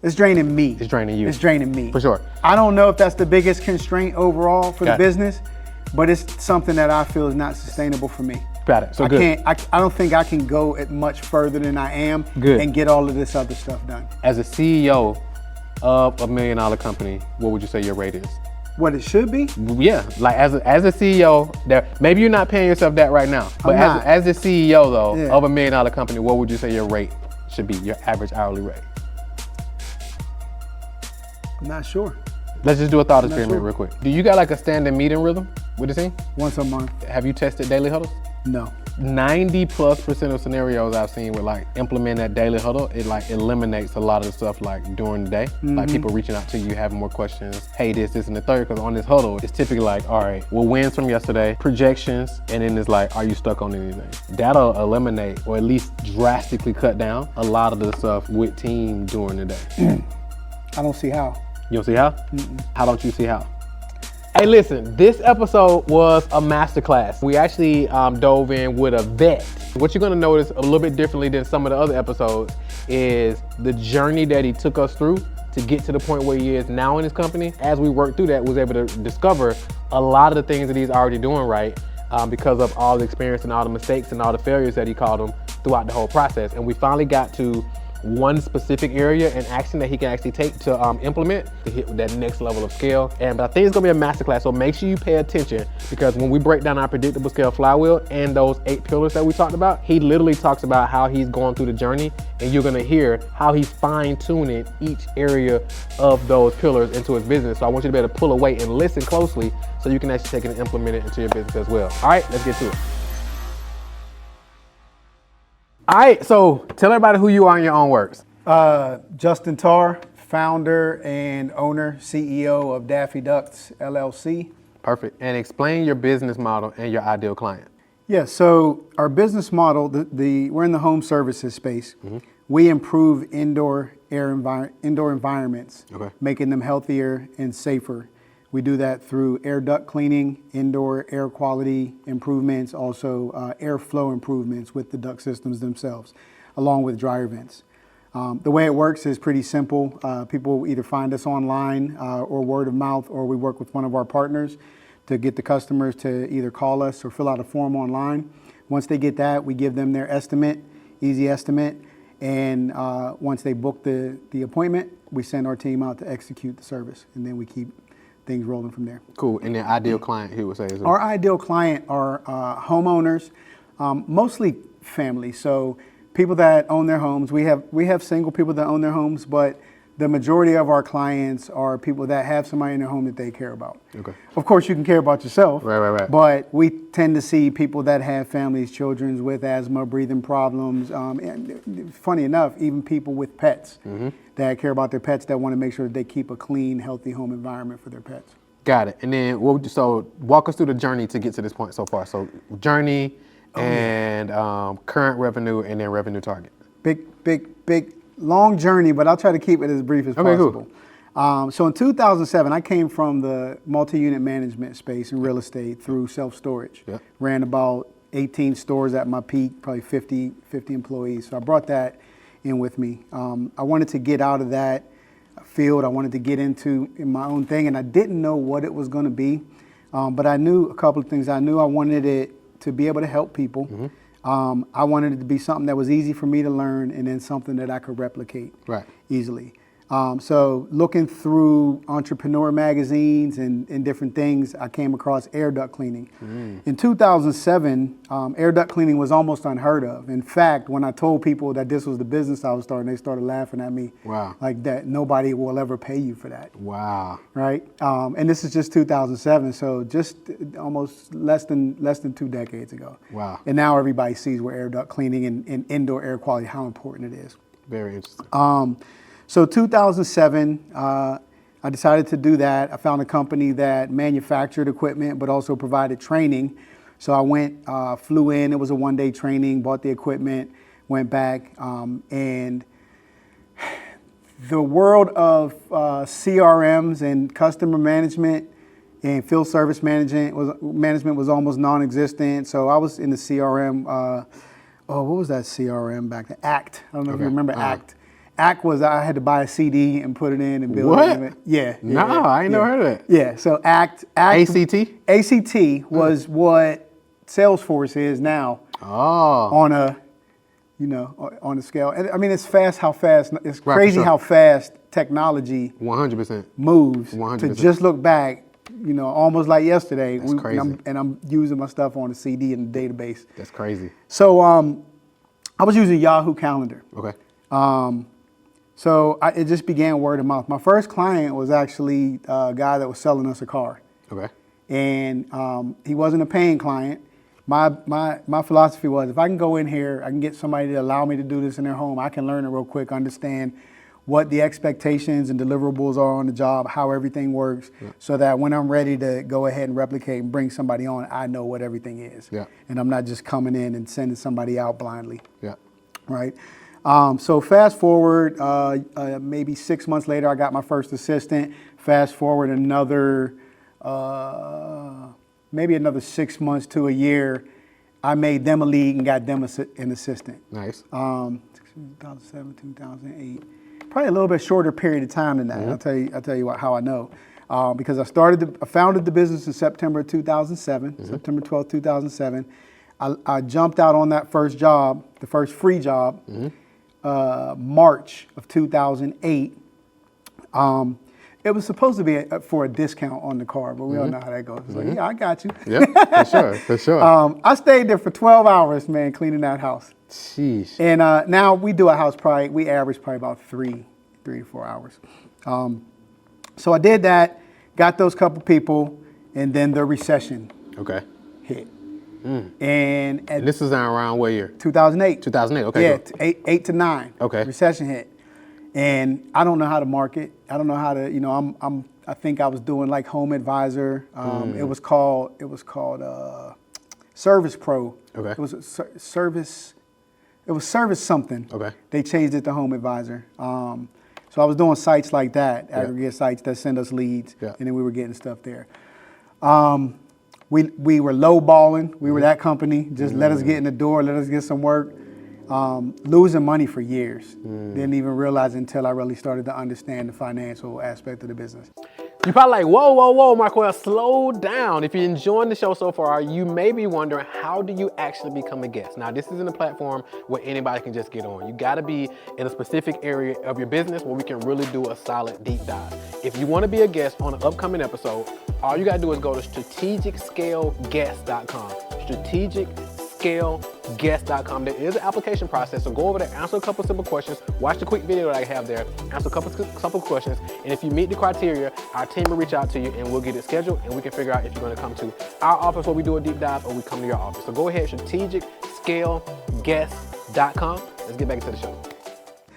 It's draining me. It's draining you. It's draining me. For sure. I don't know if that's the biggest constraint overall for the business, but it's something that I feel is not sustainable for me. Got it. So I don't think I can go much further than I am and get all of this other stuff done. As a CEO of $1 million company, what would you say your rate is? What it should be? Yeah, like as a CEO, maybe you're not paying yourself that right now, but as a CEO though of $1 million company, what would you say your rate should be, your average hourly rate? I'm not sure. Let's just do a thought experiment real quick. Do you got like a standing meeting rhythm with the team? Once a month. Have you tested daily huddles? No. 90+% of scenarios I've seen with like implement that daily huddle, it like eliminates a lot of the stuff like during the day. Like people reaching out to you, having more questions. Hey, this, and the third, because on this huddle, it's typically like, all right, well, wins from yesterday, projections, and then it's like, are you stuck on anything? That'll eliminate or at least drastically cut down a lot of the stuff with team during the day. I don't see how. You don't see how? How don't you see how? Hey, listen, this episode was a masterclass. We actually dove in with a vet. What you're gonna notice a little bit differently than some of the other episodes is the journey that he took us through to get to the point where he is now in his company. As we worked through that, was able to discover a lot of the things that he's already doing right because of all the experience and all the mistakes and all the failures that he called them throughout the whole process. And we finally got to one specific area and action that he can actually take to implement to hit that next level of scale. But I think it's gonna be a masterclass, so make sure you pay attention, because when we break down our predictable scale flywheel and those 8 pillars that we talked about, he literally talks about how he's going through the journey, and you're gonna hear how he's fine-tuning each area of those pillars into his business. So I want you to be able to pull away and listen closely so you can actually take it and implement it into your business as well. All right, let's get to it. All right, so tell everybody who you are in your own words. Justin Tarr, founder and owner, CEO of Daffy Ducts, LLC. Perfect. And explain your business model and your ideal client. Yeah, so our business model, we're in the home services space. We improve indoor environments, making them healthier and safer. We do that through air duct cleaning, indoor air quality improvements, also airflow improvements with the duct systems themselves, along with dryer vents. The way it works is pretty simple. People either find us online or word of mouth, or we work with one of our partners to get the customers to either call us or fill out a form online. Once they get that, we give them their estimate, easy estimate, and once they book the appointment, we send our team out to execute the service, and then we keep things rolling from there. Cool. And the ideal client, he would say, is our ideal client are homeowners, mostly families. So people that own their homes. We have single people that own their homes, but the majority of our clients are people that have somebody in their home that they care about. Okay. Of course, you can care about yourself. Right. But we tend to see people that have families, children with asthma, breathing problems. And funny enough, even people with pets that care about their pets, that want to make sure that they keep a clean, healthy home environment for their pets. Got it. And then, so walk us through the journey to get to this point so far. So journey and current revenue, and then revenue target. Big, long journey, but I'll try to keep it as brief as possible. Cool. So in 2007, I came from the multi-unit management space in real estate through self-storage. Ran about 18 stores at my peak, probably 50 employees. So I brought that in with me. I wanted to get out of that field. I wanted to get into my own thing, and I didn't know what it was going to be. But I knew a couple of things. I knew I wanted it to be able to help people. I wanted it to be something that was easy for me to learn, and then something that I could replicate easily. So looking through entrepreneur magazines and different things, I came across air duct cleaning. In 2007, air duct cleaning was almost unheard of. In fact, when I told people that this was the business I was starting, they started laughing at me. Like that nobody will ever pay you for that. Right? And this is just 2007, so just almost less than 2 decades ago. And now everybody sees where air duct cleaning and indoor air quality, how important it is. Very interesting. So 2007, I decided to do that. I found a company that manufactured equipment, but also provided training. So I went, flew in, it was a 1-day training, bought the equipment, went back, and the world of CRMs and customer management and field service management was almost non-existent. So I was in the CRM, what was that CRM back then? ACT, I don't know if you remember ACT. ACT was I had to buy a CD and put it in and build what? it. Yeah. No, I ain't never heard of that. Yeah. So ACT. ACT was what Salesforce is now. Oh. On a, on a scale. And I mean, it's it's crazy sure. how fast technology 100% moves. 100%. To just look back, almost like yesterday. That's crazy. And I'm using my stuff on a CD in the database. That's crazy. So I was using Yahoo Calendar. Okay. So it just began word of mouth. My first client was actually a guy that was selling us a car. Okay. And he wasn't a paying client. My philosophy was, if I can go in here, I can get somebody to allow me to do this in their home, I can learn it real quick, understand what the expectations and deliverables are on the job, how everything works, so that when I'm ready to go ahead and replicate and bring somebody on, I know what everything is. Yeah. And I'm not just coming in and sending somebody out blindly. Yeah. Right. So fast forward, maybe 6 months later, I got my first assistant. Fast forward maybe another 6 months to a year, I made them a lead and got them an assistant. Nice. 2007, 2008, probably a little bit shorter period of time than that. Mm-hmm. I'll tell you how I know, because I founded the business in September 2007, mm-hmm. September 12th, 2007. I jumped out on that first job, the first free job, mm-hmm. March of 2008. It was supposed to be for a discount on the car, but we all know how that goes. It's like, yeah, I got you. Yeah, for sure. I stayed there for 12 hours, man, cleaning that house. Sheesh. And now we do a house we average probably about three to 4 hours. So I did that, got those couple people, and then the recession hit. Mm. And this is around what year? 2008. 2008, okay. Yeah, cool. 8 to 9. Okay. Recession hit. And I don't know how to market. I don't know how to, I think I was doing like Home Advisor. It was called Service Pro. Okay. It was Service something. Okay. They changed it to Home Advisor. So I was doing sites like that, aggregate sites that send us leads, and then we were getting stuff there. We were lowballing. We were that company. Just let us get in the door, let us get some work. Losing money for years. Didn't even realize until I really started to understand the financial aspect of the business. You're probably like, whoa, Marquel, slow down. If you're enjoying the show so far, you may be wondering, how do you actually become a guest? Now, this isn't a platform where anybody can just get on. You gotta be in a specific area of your business where we can really do a solid deep dive. If you wanna be a guest on an upcoming episode, all you gotta do is go to strategicscaleguest.com. strategicscaleguest.com. There is an application process, so go over there, answer a couple simple questions, watch the quick video that I have there, answer a couple questions, and if you meet the criteria, our team will reach out to you and we'll get it scheduled and we can figure out if you're going to come to our office where we do a deep dive or we come to your office. So go ahead, strategicscaleguest.com. Let's get back into the show.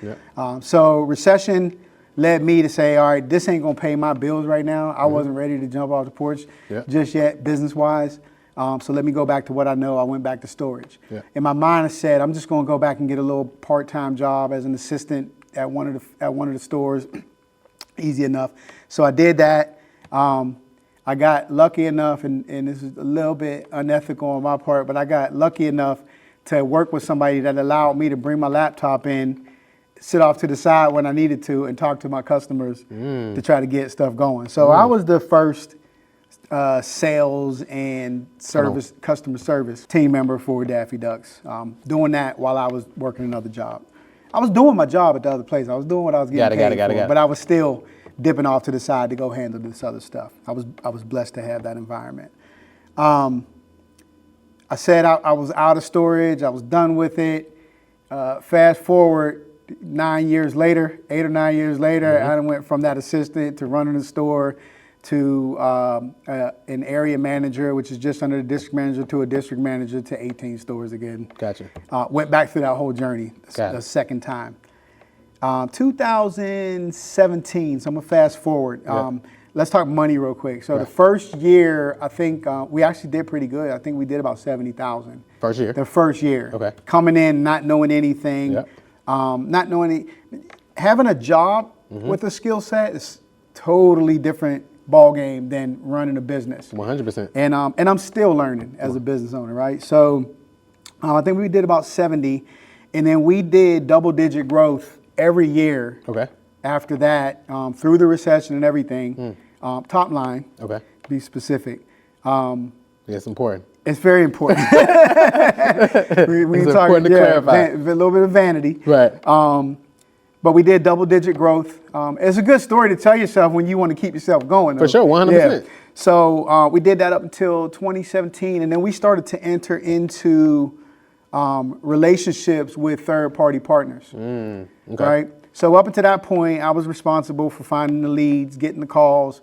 Yeah. So recession led me to say, all right, this ain't going to pay my bills right now. I wasn't ready to jump off the porch just yet, business-wise. So let me go back to what I know. I went back to storage. Yeah. In my mind, I said, I'm just going to go back and get a little part-time job as an assistant at one of the stores. Easy enough. So I did that. I got lucky enough, and this is a little bit unethical on my part, but I got lucky enough to work with somebody that allowed me to bring my laptop in, sit off to the side when I needed to, and talk to my customers to try to get stuff going. So I was the first sales and customer service team member for Daffy Ducts, doing that while I was working another job. I was doing my job at the other place. I was doing what I was getting paid for, but I was still dipping off to the side to go handle this other stuff. I was blessed to have that environment. I said I was out of storage. I was done with it. Fast forward 9 years later, 8 or 9 years later, I went from that assistant to running the store to an area manager, which is just under the district manager, to a district manager, to 18 stores again. Gotcha. Went back through that whole journey a second time. 2017, so I'm gonna fast forward. Let's talk money real quick. So the first year, I think we actually did pretty good. I think we did about 70,000. First year? The first year. Okay. Coming in, not knowing anything, having a job with a skill set is totally different ball game than running a business. 100%. And I'm still learning as a business owner, right? So I think we did about 70, and then we did double-digit growth every year. Okay. After that, through the recession and everything, top line. Okay. Be specific. It's important. It's very important. we it's important to clarify. A little bit of vanity. Right. But we did double-digit growth. It's a good story to tell yourself when you want to keep yourself going. For sure, 100%. Yeah. So we did that up until 2017, and then we started to enter into relationships with third-party partners. Okay. Right. So up until that point, I was responsible for finding the leads, getting the calls,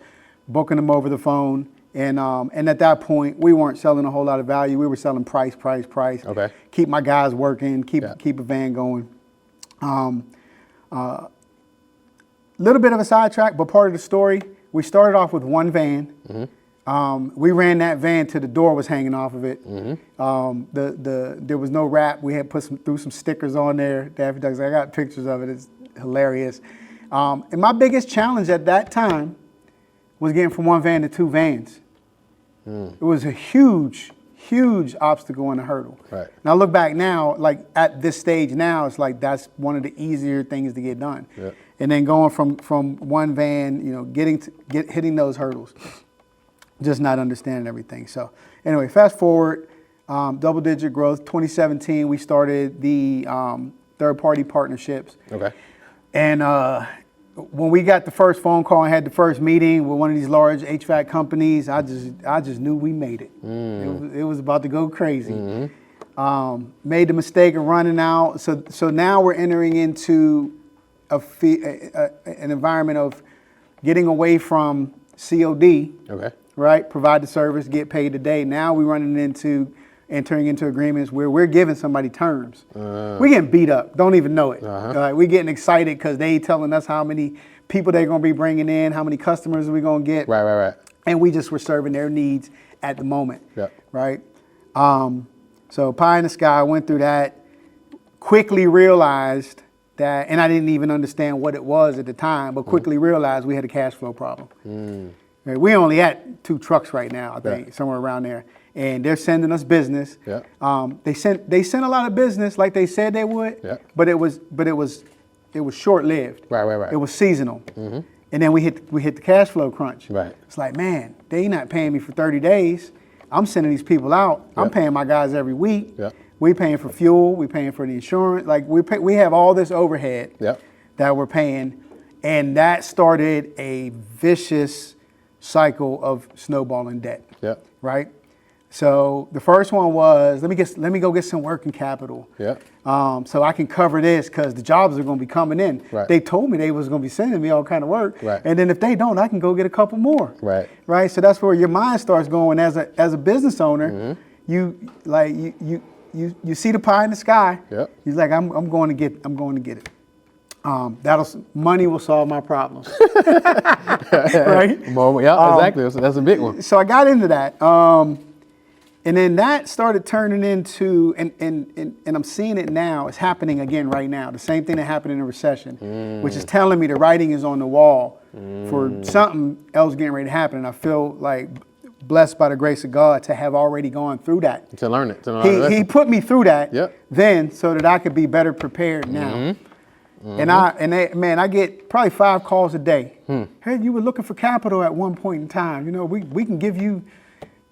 booking them over the phone. And at that point, we weren't selling a whole lot of value. We were selling price. Okay. Keep my guys working, keep a van going. Little bit of a sidetrack, but part of the story, we started off with one van. We ran that van till the door was hanging off of it. There was no wrap. We had threw some stickers on there. Daffy Ducks, I got pictures of it. It's hilarious. And my biggest challenge at that time was getting from one van to two vans. It was a huge obstacle and a hurdle. Right. And I look back now, like at this stage now, it's like that's one of the easier things to get done. Yep. And then going from one van, hitting those hurdles, just not understanding everything. So anyway, fast forward, double-digit growth. 2017, we started the third-party partnerships. Okay. And when we got the first phone call and had the first meeting with one of these large HVAC companies, I just knew we made it. It was about to go crazy. Made the mistake of running out. So now we're entering into an environment of getting away from COD. Okay. Right? Provide the service, get paid today. Now we're entering into agreements where we're giving somebody terms. We're getting beat up, don't even know it. We're getting excited because they telling us how many people they're going to be bringing in, how many customers we're going to get. Right. And we just were serving their needs at the moment. Yep. Right? So pie in the sky, went through that, quickly realized that, and I didn't even understand what it was at the time, but quickly realized we had a cash flow problem. Right? We only at 2 trucks right now, I think, somewhere around there. And they're sending us business. Yeah. They sent a lot of business like they said they would. Yeah. But it was short-lived. Right. It was seasonal. And then we hit the cash flow crunch. Right. It's like, man, they not paying me for 30 days. I'm sending these people out. I'm paying my guys every week. Yeah. We paying for fuel. We paying for the insurance. Like we have all this overhead that we're paying, and that started a vicious cycle of snowballing debt. Yeah. Right. So the first one was let me go get some working capital. Yeah. So I can cover this because the jobs are going to be coming in. Right. They told me they was going to be sending me all kind of work. Right. And then if they don't, I can go get a couple more. Right. Right. So that's where your mind starts going as a business owner. You see the pie in the sky. Yep. He's like, I'm going to get it. Money will solve my problems. Right. Exactly. That's a big one. So I got into that. And then that started turning into, and I'm seeing it now, it's happening again right now. The same thing that happened in the recession, which is telling me the writing is on the wall for something else getting ready to happen. And I feel like blessed by the grace of God to have already gone through that. To learn it. He put me through that then so that I could be better prepared now. And I get probably 5 calls a day. Hey, you were looking for capital at one point in time. We can give you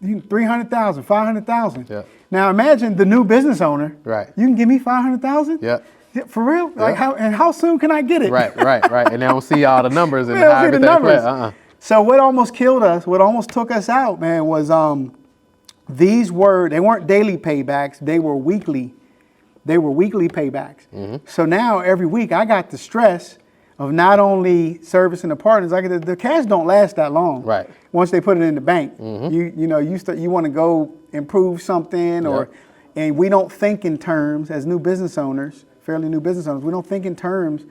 300,000, 500,000. Yeah. Now imagine the new business owner. Right. You can give me 500,000? Yeah. For real? Like how soon can I get it? Right. And they don't see all the numbers and We don't how see the everything numbers. So what almost killed us, what almost took us out, man, was they weren't daily paybacks, they were weekly paybacks. So now every week I got the stress of not only servicing the partners, the cash don't last that long. Right. Once they put it in the bank, you want to go improve something, and we don't think in terms as new business owners, fairly new business owners. We don't think in terms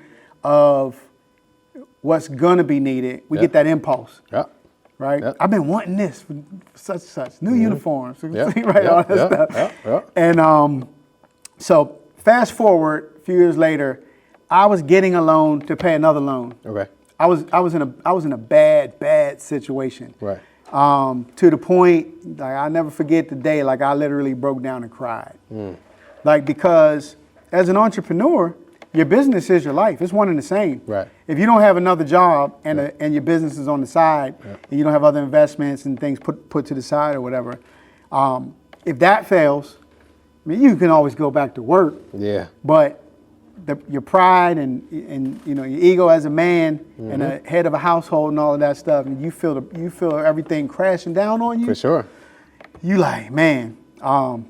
of what's gonna be needed. We get that impulse. Yeah. Right. Yep. I've been wanting this for such new uniforms, all that stuff. And so fast forward a few years later, I was getting a loan to pay another loan. Okay. I was in a bad situation. Right. To the point, like I'll never forget the day, like I literally broke down and cried. Like because as an entrepreneur, your business is your life. It's one and the same. Right. If you don't have another job and your business is on the side and you don't have other investments and things put to the side or whatever, if that fails, I mean, you can always go back to work. Yeah. But your pride and your ego as a man and a head of a household and all of that stuff, and you feel everything crashing down on you. For sure. You like, man,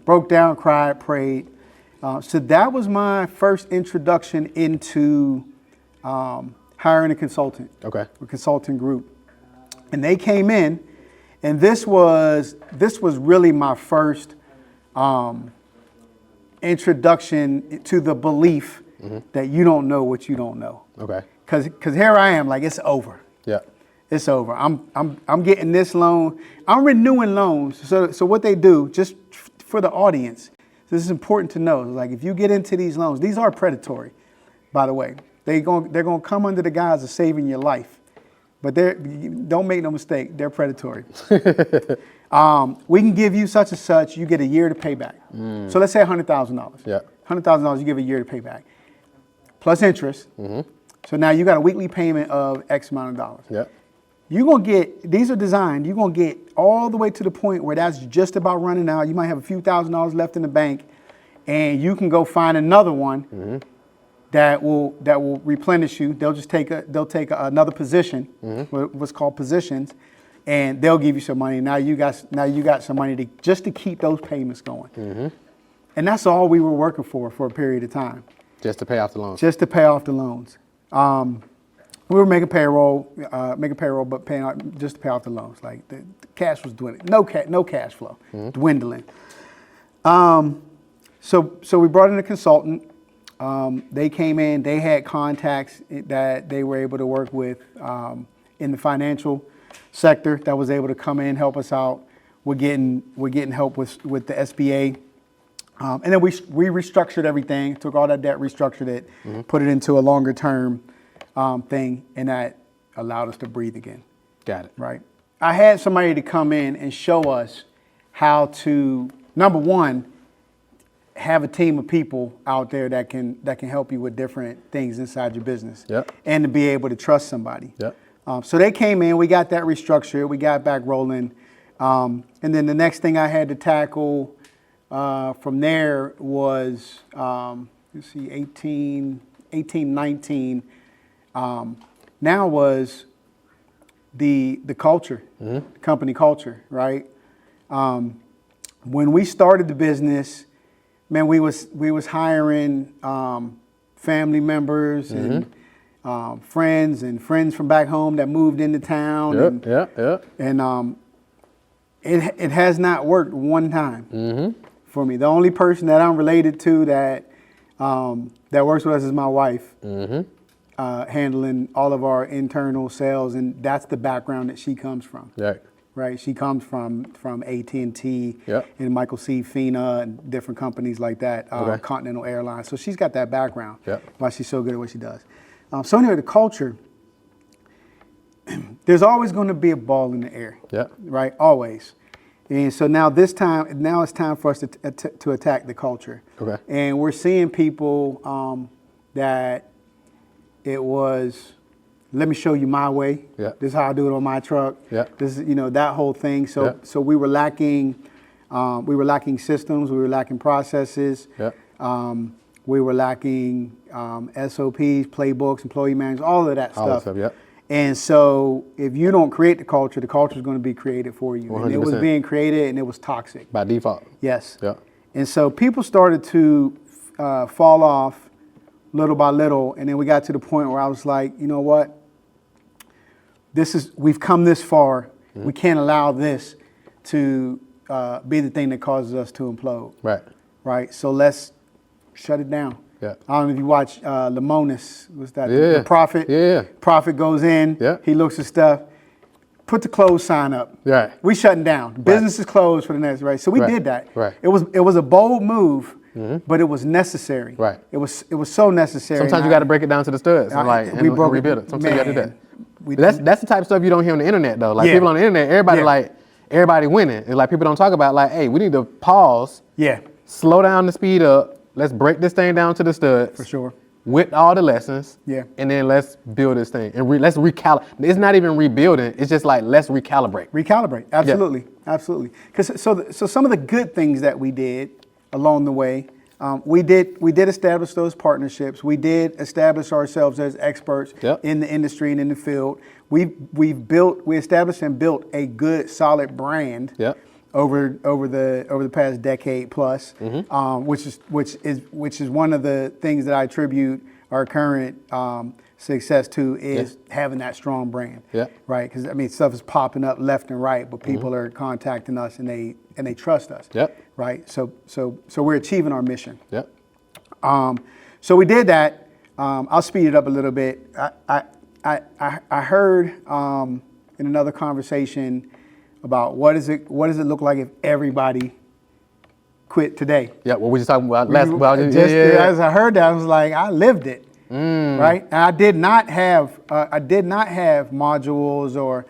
broke down, cried, prayed. So that was my first introduction into hiring a consultant. Okay. A consulting group, and they came in, and this was really my first introduction to the belief that you don't know what you don't know. Okay. Because here I am, like, it's over. Yeah. It's over. I'm getting this loan. I'm renewing loans. So what they do, just for the audience, this is important to know. Like, if you get into these loans, these are predatory, by the way. They're gonna come under the guise of saving your life, but don't make no mistake, they're predatory. We can give you such and such. You get a year to pay back. So let's say $100,000. Yeah. $100,000. You give a year to pay back, plus interest. So now you got a weekly payment of X amount of dollars. Yeah. You're going to get, these are designed, you're going to get all the way to the point where that's just about running out. You might have a few $1,000s left in the bank, and you can go find another one that will replenish you. They'll take another position, what's called positions, and they'll give you some money. Now you got some money just to keep those payments going. And that's all we were working for a period of time. Just to pay off the loans. Just to pay off the loans. We were making payroll, but paying out just to pay off the loans. Like the cash was dwindling, no cash flow, dwindling. So we brought in a consultant. They came in. They had contacts that they were able to work with in the financial sector that was able to come in, help us out. We're getting help with the SBA. And then we restructured everything, took all that debt, restructured it, put it into a longer term thing, and that allowed us to breathe again. Got it. Right. I had somebody to come in and show us how to, number one, have a team of people out there that can help you with different things inside your business. Yep. And to be able to trust somebody. Yep. So they came in, we got that restructured, we got back rolling. And then the next thing I had to tackle from there was, 18, 19, now was the culture, company culture, right? When we started the business, man, we was hiring family members and friends from back home that moved into town. And it has not worked one time for me. The only person that I'm related to that works with us is my wife, handling all of our internal sales, and that's the background that she comes from. Right, she comes from AT&T and Michael C. Fina and different companies like that, Continental Airlines. So she's got that background. Why she's so good at what she does. So anyway, the culture. There's always going to be a ball in the air. Right, always. And so now it's time for us to attack the culture. And we're seeing people that it was, let me show you my way. This is how I do it on my truck. This is, that whole thing. So we were lacking systems. We were lacking processes. We were lacking SOPs, playbooks, employee manuals, all of that stuff. And so if you don't create the culture is going to be created for you. 100%. And it was being created, and it was toxic. By default. Yes. And so people started to fall off little by little, and then we got to the point where I was like, you know what? We've come this far. We can't allow this to be the thing that causes us to implode. Right. So let's shut it down. I don't know if you watch Lamonis. What's that? The Prophet. Prophet goes in. He looks at stuff. Put the closed sign up. We shutting down. Business is closed for the next. Right. So we did that. It was a bold move. But it was necessary. It was so necessary. Sometimes you got to break it down to the studs and rebuild it. Sometimes you got to do that. That's the type of stuff you don't hear on the internet though. Like people on the internet, everybody winning. It's like people don't talk about like, hey, we need to pause. Slow down the speed up. Let's break this thing down to the studs. For sure. with all the lessons. Yeah. And then let's build this thing and let's recalibrate. It's not even rebuilding. It's just like let's recalibrate. Recalibrate. Absolutely. Yeah. Absolutely. Because so some of the good things that we did along the way, we did establish those partnerships. We did establish ourselves as experts in the industry and in the field. We established and built a good, solid brand over the past decade plus, which is one of the things that I attribute our current success to is having that strong brand. Right? Because I mean, stuff is popping up left and right, but people are contacting us and they trust us. Right? So we're achieving our mission. So we did that. I'll speed it up a little bit. I heard in another conversation about what does it look like if everybody quit today? Yeah, what we just talking about As I heard that, I was like, I lived it, right? And I did not have modules or.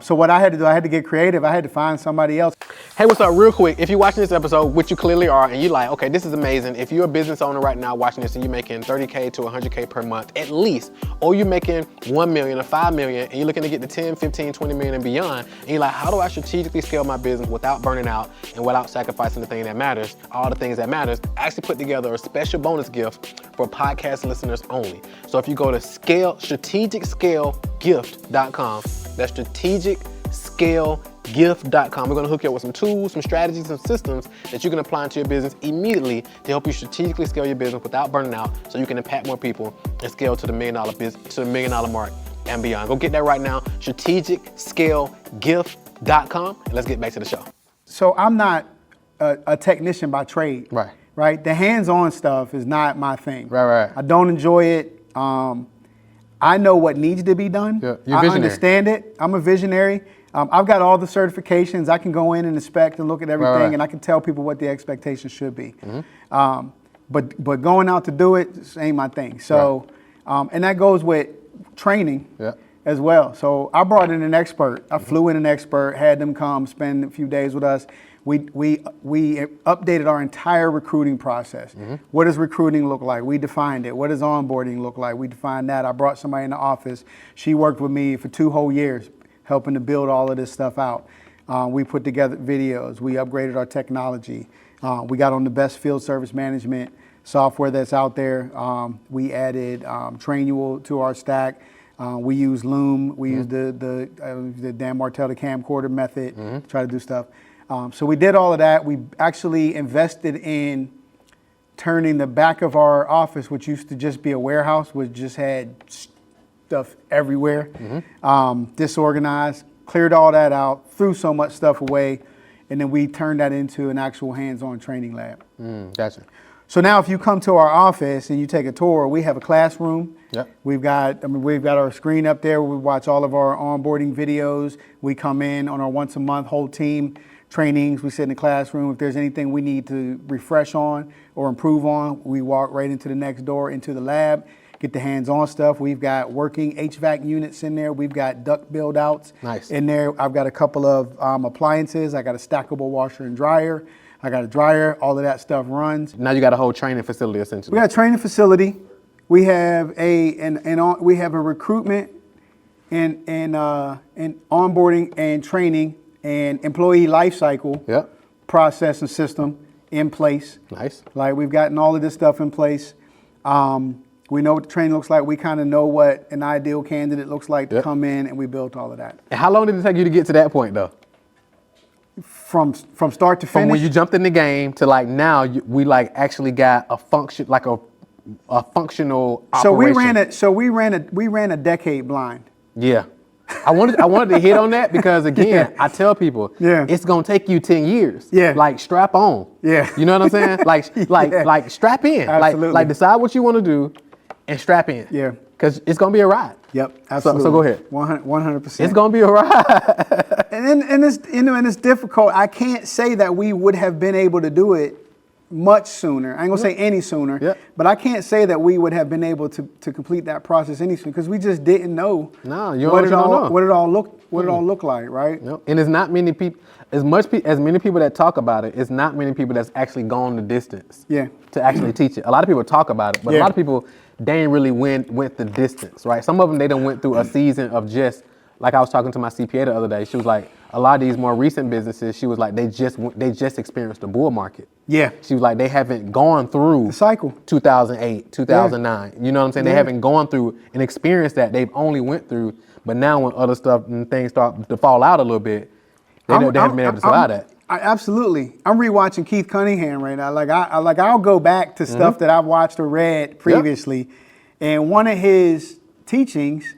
So what I had to do, I had to get creative. I had to find somebody else. Hey, what's up? Real quick, if you're watching this episode, which you clearly are, and you're like, okay, this is amazing. If you're a business owner right now watching this and you're making $30K to $100K per month at least, or you're making $1 million or $5 million, and you're looking to get to 10, 15, 20 million and beyond, and you're like, how do I strategically scale my business without burning out and without sacrificing the thing that matters, all the things that matters? I actually put together a special bonus gift for podcast listeners only. So if you go to strategicscalegift.com, that's strategicscalegift.com. We're going to hook you up with some tools, some strategies, some systems that you can apply into your business immediately to help you strategically scale your business without burning out, so you can impact more people and scale to the $1 million business, to the $1 million mark and beyond. Go get that right now, strategicscalegift.com, and let's get back to the show. So I'm not a technician by trade. Right. The hands-on stuff is not my thing. Right. I don't enjoy it. I know what needs to be done. I understand it. I'm a visionary. I've got all the certifications. I can go in and inspect and look at everything, and I can tell people what the expectations should be. But going out to do it ain't my thing. So, and that goes with training as well. So I brought in an expert. I flew in an expert, had them come spend a few days with us. We updated our entire recruiting process. What does recruiting look like? We defined it. What does onboarding look like? We defined that. I brought somebody in the office. She worked with me for 2 whole years, helping to build all of this stuff out. We put together videos. We upgraded our technology. We got on the best field service management software that's out there. We added Trainual to our stack. We use Loom. We use the Dan Martell, the camcorder method to try to do stuff. So we did all of that. We actually invested in turning the back of our office, which used to just be a warehouse, which just had stuff everywhere, disorganized, cleared all that out, threw so much stuff away, and then we turned that into an actual hands-on training lab. Gotcha. So now if you come to our office and you take a tour, we have a classroom. We've got our screen up there where we watch all of our onboarding videos. We come in on our once a month whole team trainings. We sit in the classroom. If there's anything we need to refresh on or improve on, we walk right into the next door into the lab, get the hands-on stuff. We've got working HVAC units in there. We've got duct build-outs in there. I've got a couple of appliances. I got a stackable washer and dryer. I got a dryer. All of that stuff runs. Now you got a whole training facility essentially. We got a training facility. We have a recruitment and onboarding and training and employee life cycle process and system in place. Like we've gotten all of this stuff in place. We know what the training looks like. We kind of know what an ideal candidate looks like to come in, and we built all of that. And how long did it take you to get to that point though? From start to finish? From when you jumped in the game to like now, we like actually got a function, like a functional operation. So we ran a decade blind. I wanted to hit on that because again, I tell people, it's gonna take you 10 years. Like strap on. You know what I'm saying? Like strap in. Absolutely. Like decide what you want to do and strap in. Because it's gonna be a ride. Absolutely. So go ahead. 100%. It's gonna be a ride. and it's difficult. I can't say that we would have been able to do it much sooner. I ain't gonna say any sooner, but I can't say that we would have been able to complete that process any sooner because we just didn't know what it all look like, right? And it's not many people, as many people that talk about it, it's not many people that's actually gone the distance to actually teach it. A lot of people talk about it, but a lot of people, they ain't really went the distance, right? Some of them, they done went through a season of just, like I was talking to my CPA the other day, she was like, a lot of these more recent businesses, she was like, they just experienced the bull market. Yeah. She was like, they haven't gone through the cycle. 2008, 2009. You know what I'm saying? They haven't gone through and experienced that. They've only went through, but now when other stuff and things start to fall out a little bit, they haven't been able to survive that. Absolutely. I'm rewatching Keith Cunningham right now. I'll go back to stuff that I've watched or read previously. And one of his teachings,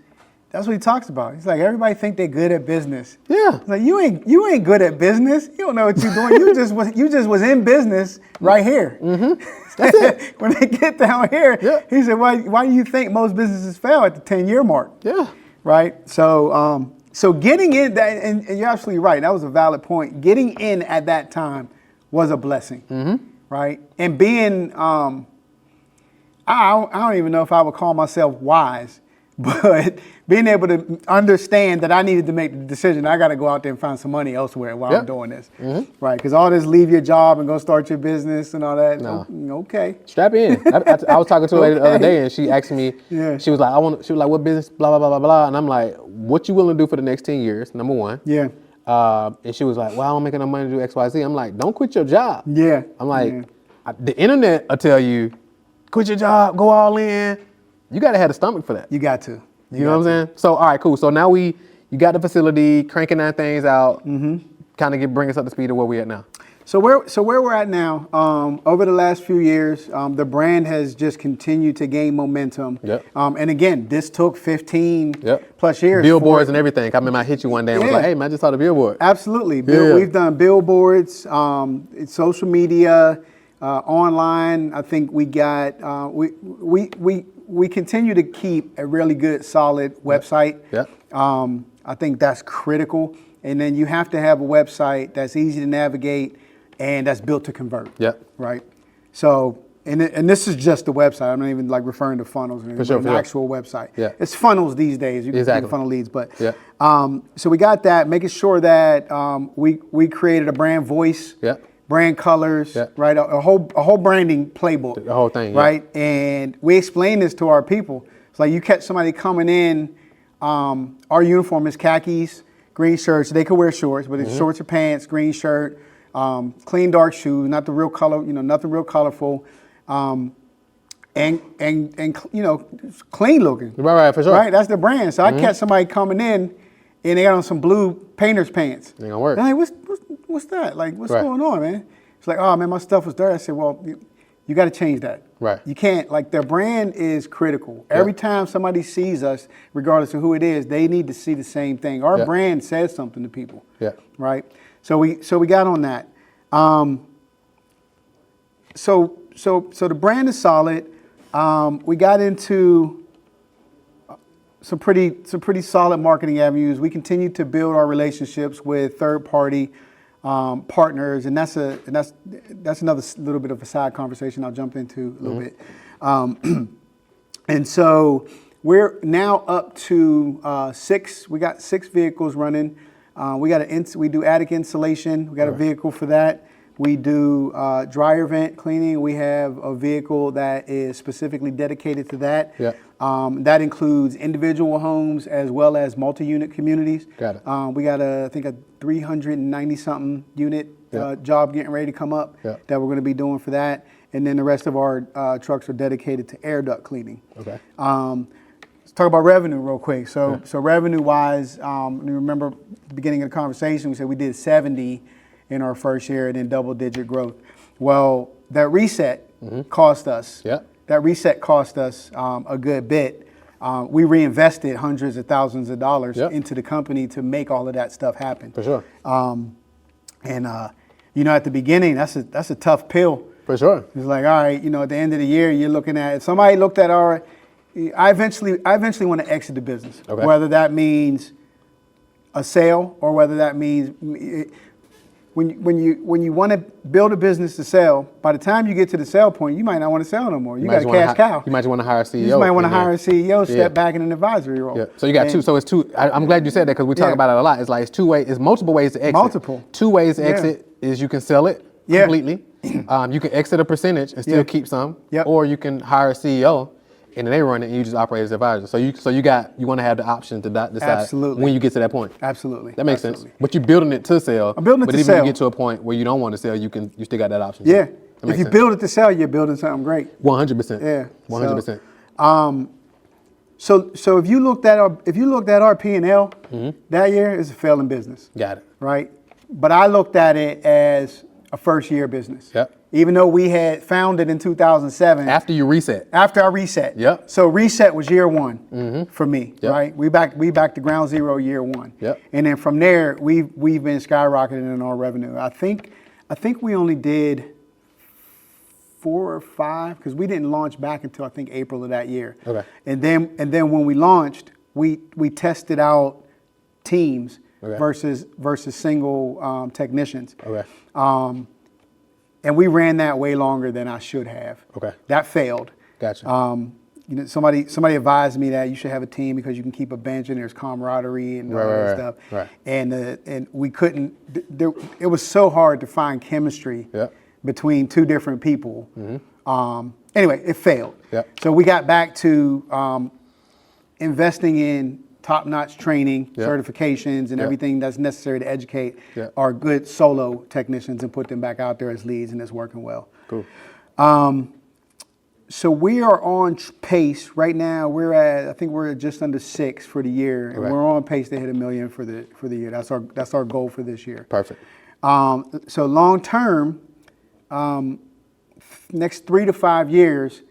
that's what he talks about. He's like, everybody think they're good at business. Yeah. He's like, you ain't good at business. You don't know what you're doing. You just was in business right here. That's it. When they get down here, he said, why do you think most businesses fail at the 10-year mark? Yeah. Right. So getting in that, and you're absolutely right. That was a valid point. Getting in at that time was a blessing. Right. And being, I don't even know if I would call myself wise, but being able to understand that I needed to make the decision, I got to go out there and find some money elsewhere while I'm doing this. Right. Because all this leave your job and go start your business and all that. No. Okay. Strap in. I was talking to her the other day and she asked me, she was like, what business, blah, blah, blah, blah, blah. And I'm like, what you willing to do for the next 10 years, number one. Yeah. And she was like, well, I don't make enough money to do X, Y, Z. I'm like, don't quit your job. Yeah. I'm like, the internet will tell you, quit your job, go all in. You got to have the stomach for that. You got to. You know what I'm saying? So, all right, cool. So now you got the facility, cranking that things out, kind of bring us up to speed of where we at now. So where we're at now, over the last few years, the brand has just continued to gain momentum. And again, this took 15 plus years. Billboards and everything. I remember I hit you one day and was like, hey, man, I just saw the billboard. Absolutely. We've done billboards, social media, online. I think we got, we continue to keep a really good, solid website. I think that's critical. And then you have to have a website that's easy to navigate and that's built to convert. Right. So, and this is just the website. I'm not even like referring to funnels or anything, but an actual website. It's funnels these days. You can do funnel leads, but so we got that, making sure that we created a brand voice. Brand colors, right? A whole branding playbook. The whole thing, right? And we explain this to our people. It's like you catch somebody coming in, our uniform is khakis, green shirts. They could wear shorts, but it's shorts or pants, green shirt, clean dark shoes, not the real color, nothing real colorful, and clean looking. Right, for sure. Right, that's the brand. So I catch somebody coming in, and they got on some blue painter's pants. Ain't gonna work. And I'm like, what's that? Like, what's going on, man? It's like, oh man, my stuff was dirty. I said, well, you got to change that. Right. You can't, like, their brand is critical. Every time somebody sees us, regardless of who it is, they need to see the same thing. Our brand says something to people. Right. So we got on that. So the brand is solid. We got into some pretty solid marketing avenues. We continue to build our relationships with third-party partners, and that's another little bit of a side conversation I'll jump into a little bit. And so we're now up to 6. We got 6 vehicles running. We do attic insulation. We got a vehicle for that. We do dryer vent cleaning. We have a vehicle that is specifically dedicated to that. That includes individual homes as well as multi-unit communities. Got it. We got I think a 390-something unit job getting ready to come up that we're going to be doing for that. And then the rest of our trucks are dedicated to air duct cleaning. Okay. Let's talk about revenue real quick. So revenue-wise, you remember at the beginning of the conversation, we said we did 70 in our first year and then double-digit growth. Well, that reset cost us. That reset cost us a good bit. We reinvested hundreds of thousands of dollars into the company to make all of that stuff happen. For sure. At the beginning, that's a tough pill. For sure. It's like, all right, at the end of the year, you're looking at, if somebody looked at I eventually want to exit the business. Whether that means a sale or whether that means, when you want to build a business to sell, by the time you get to the sell point, you might not want to sell no more. You got a cash cow. You might want to hire a CEO. You just might want to hire a CEO, step back in an advisory role. Yeah. So you got two. So it's two. I'm glad you said that because we talk about it a lot. It's like it's two ways. It's multiple ways to exit. Multiple. Two ways to exit is you can sell it completely. You can exit a percentage and still keep some, or you can hire a CEO and then they run it and you just operate as advisor. So you want to have the option to decide when you get to that point. Absolutely. That makes sense. But you're building it to sell. I'm building it to sell. But even if you get to a point where you don't want to sell, you still got that option. Yeah. If you build it to sell, you're building something great. 100%. Yeah. 100%. So if you looked at our P&L that year, it's a failing business. Got it. Right? But I looked at it as a first year business. Yep. Even though we had founded in 2007. After you reset. After I reset. Yep. So reset was year one for me, right? We back to ground zero year one. Yep. And then from there, we've been skyrocketing in our revenue. I think we only did 4 or 5 because we didn't launch back until I think April of that year. Okay. And then when we launched, we tested out teams versus single technicians. Okay. And we ran that way longer than I should have. Okay. That failed. Gotcha. Somebody advised me that you should have a team because you can keep a bench and there's camaraderie and all that stuff. Right. And we couldn't. It was so hard to find chemistry between two different people. Anyway, it failed. So we got back to investing in top-notch training, certifications, and everything that's necessary to educate our good solo technicians and put them back out there as leads, and it's working well. Cool. So we are on pace right now. I think we're at just under 6 for the year, and we're on pace to hit $1 million for the year. That's our goal for this year. Perfect. So long term, next 3 to 5 years,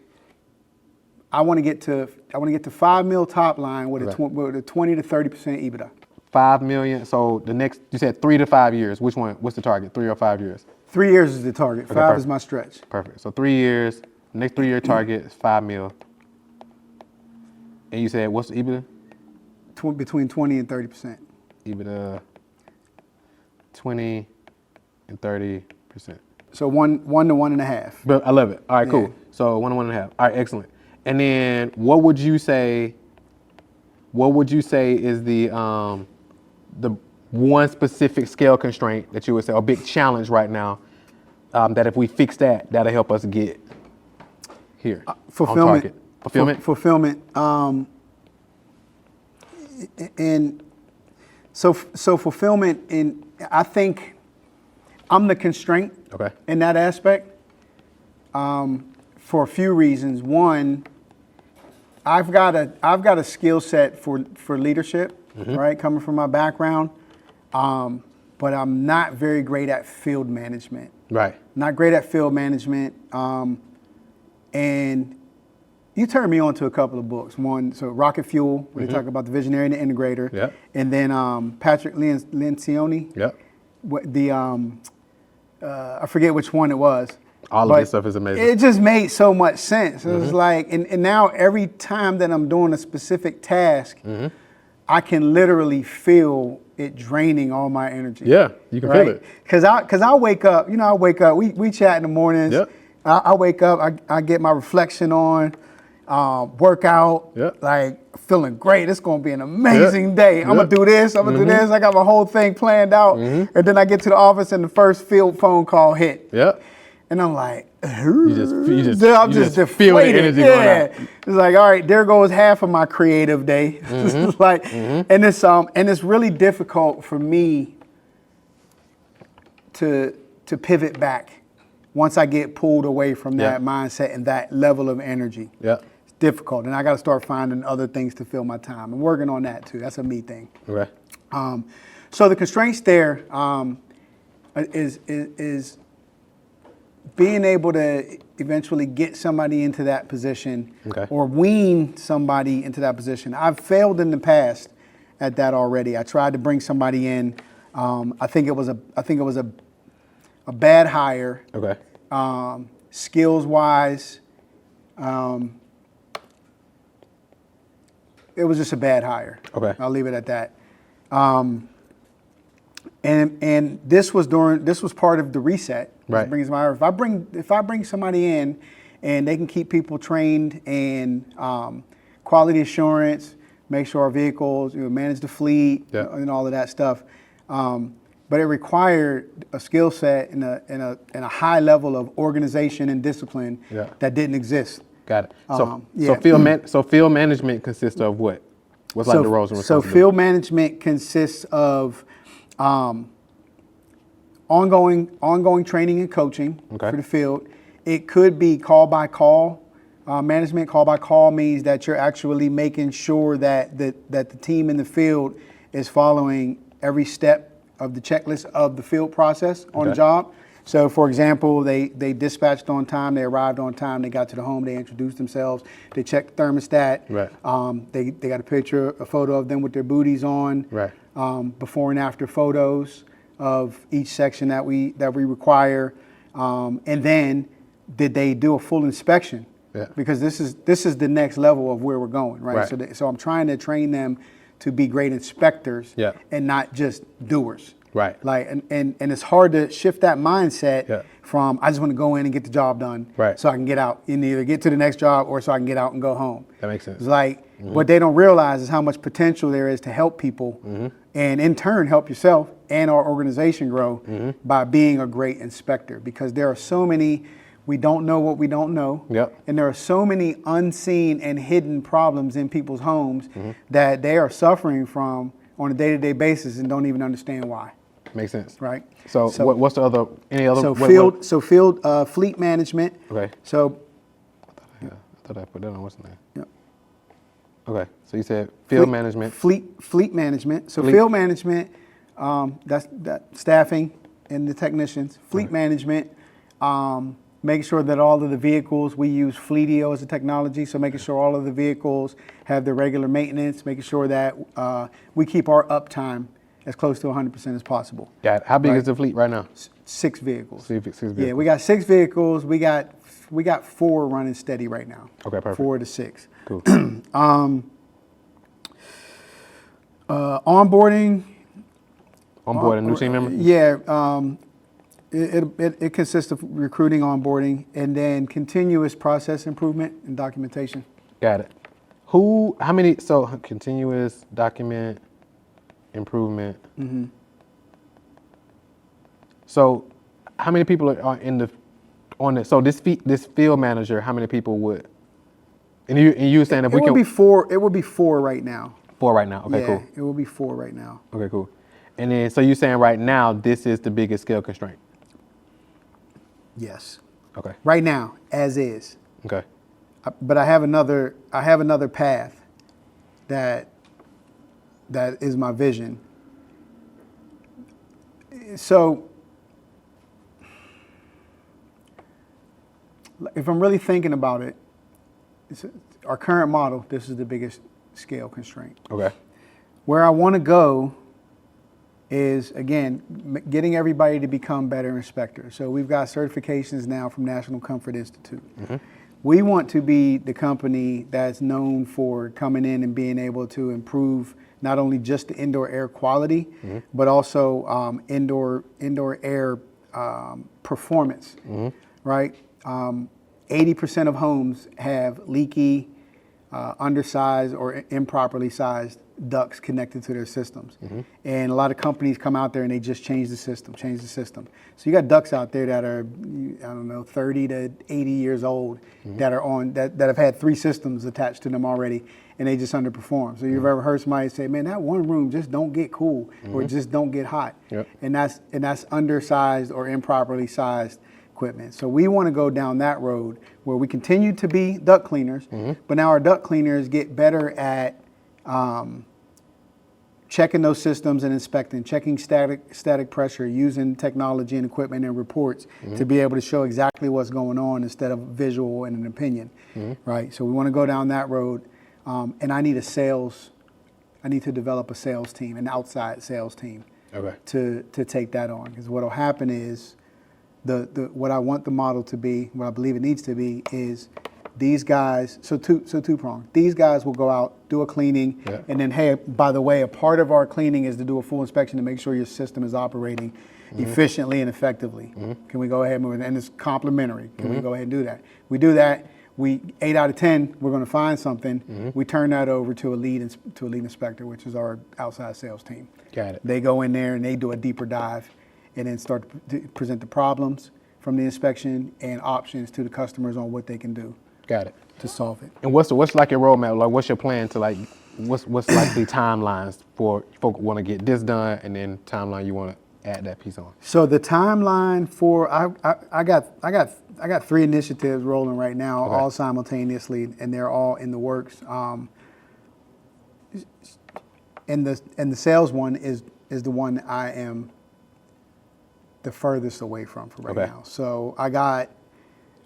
I want to get to $5 million top line with a 20 to 30% EBITDA. 5 million. So the next, you said 3 to 5 years. Which one? What's the target? 3 or 5 years? 3 years is the target. 5 is my stretch. Perfect. So 3 years. The next 3 year target is 5 mil. And you said what's the EBITDA? Between 20 and 30%. EBITDA 20 and 30%. So 1 to 1.5. But I love it. All right, cool. So 1 to 1.5. All right, excellent. And then what would you say is the one specific scale constraint that you would say, or big challenge right now, that if we fix that, that'll help us get here? Fulfillment. Fulfillment? Fulfillment. And so fulfillment, I think I'm the constraint in that aspect for a few reasons. One, I've got a skill set for leadership, right, coming from my background, but I'm not very great at field management. Right. Not great at field management, and you turned me on to a couple of books. One, so Rocket Fuel, where they talk about the visionary and the integrator. Yep. And then Patrick Lencioni. Yep. I forget which one it was. All of this stuff is amazing. It just made so much sense. It was like, and now every time that I'm doing a specific task, I can literally feel it draining all my energy. Yeah, you can feel it. Because I wake up, we chat in the mornings. Yep. I wake up, I get my reflection on, workout, like feeling great. It's going to be an amazing day. I'm going to do this, I'm going to do this. I got my whole thing planned out. And then I get to the office and the first field phone call hit. Yep. And I'm like, I'm just deflated. feel the energy going out. It's like, all right, there goes half of my creative day. It's like, and it's really difficult for me to pivot back once I get pulled away from that mindset and that level of energy. Yeah. It's difficult, and I got to start finding other things to fill my time. I'm working on that too. That's a me thing. Okay. So the constraints there is being able to eventually get somebody into that position or wean somebody into that position. I've failed in the past at that already. I tried to bring somebody in. I think it was a bad hire. Okay. Skills wise, it was just a bad hire. Okay. I'll leave it at that. And this was part of the reset. Right. If I bring somebody in and they can keep people trained in quality assurance, make sure our vehicles, manage the fleet, and all of that stuff. But it required a skill set and a high level of organization and discipline that didn't exist. Got it. So field management consists of what? What's like the roles and responsibilities? So field management consists of ongoing training and coaching for the field. It could be call by call management. Call by call means that you're actually making sure that the team in the field is following every step of the checklist of the field process on the job. So, for example, they dispatched on time, they arrived on time, they got to the home, they introduced themselves, they checked the thermostat. Right. They got a photo of them with their booties on. Right. Before and after photos of each section that we require, and then did they do a full inspection? Yeah. Because this is the next level of where we're going, right? So I'm trying to train them to be great inspectors and not just doers. Right. Like and it's hard to shift that mindset from I just want to go in and get the job done so I can get out and either get to the next job or so I can get out and go home. That makes sense. It's like what they don't realize is how much potential there is to help people and in turn help yourself and our organization grow by being a great inspector, because there are so many we don't know what we don't know. And there are so many unseen and hidden problems in people's homes that they are suffering from on a day-to-day basis and don't even understand why. Makes sense. Right. So what's the other, any other? So field fleet management. Okay. So. I thought I put that on, what's the name? Yep. Okay. So you said field management. Fleet management. So field management, that's staffing and the technicians. Fleet management, making sure that all of the vehicles, we use Fleetio as a technology, so making sure all of the vehicles have their regular maintenance, making sure that we keep our uptime as close to 100% as possible. Got it. How big is the fleet right now? 6 vehicles. Six vehicles. Yeah, we got 6 vehicles. We got 4 running steady right now. Okay, perfect. 4 to 6. Cool. Onboarding. Onboard a new team member? Yeah. It consists of recruiting, onboarding, and then continuous process improvement and documentation. Got it. So continuous document improvement. So how many people are so this field manager, how many people would, and you were saying if we can. It would be 4 right now. 4 right now, okay, cool. It will be 4 right now. Okay, cool. And then, so you're saying right now, this is the biggest scale constraint? Yes. Okay. Right now, as is. Okay. But I have another path that is my vision. So if I'm really thinking about it, our current model, this is the biggest scale constraint. Okay. Where I want to go is, again, getting everybody to become better inspectors. So we've got certifications now from National Comfort Institute. We want to be the company that's known for coming in and being able to improve not only just the indoor air quality, but also indoor air performance, right? 80% of homes have leaky, undersized or improperly sized ducts connected to their systems. And a lot of companies come out there and they just change the system. So you got ducts out there that are, 30 to 80 years old that are that have had 3 systems attached to them already, and they just underperform. So you've ever heard somebody say, man, that one room just don't get cool or just don't get hot. And that's undersized or improperly sized equipment. So we want to go down that road where we continue to be duct cleaners, but now our duct cleaners get better at checking those systems and inspecting, checking static pressure, using technology and equipment and reports to be able to show exactly what's going on instead of visual and an opinion, right? So we want to go down that road, and I need to develop a sales team, an outside sales team, to take that on. Because what will happen is, what I want the model to be, what I believe it needs to be, is these guys, so two-pronged. These guys will go out, do a cleaning, and then, hey, by the way, a part of our cleaning is to do a full inspection to make sure your system is operating efficiently and effectively. Can we go ahead and move it? And it's complimentary. Can we go ahead and do that? We do that. 8 out of 10, we're going to find something. We turn that over to a lead inspector, which is our outside sales team. Got it. They go in there and they do a deeper dive and then start to present the problems from the inspection and options to the customers on what they can do. Got it. To solve it. And what's like your roadmap? Like, what's your plan to like? What's like the timelines for folk want to get this done, and then timeline you want to add that piece on? So the timeline for I got 3 initiatives rolling right now, all simultaneously, and they're all in the works. And the sales one is the one I am the furthest away from for right now. So I got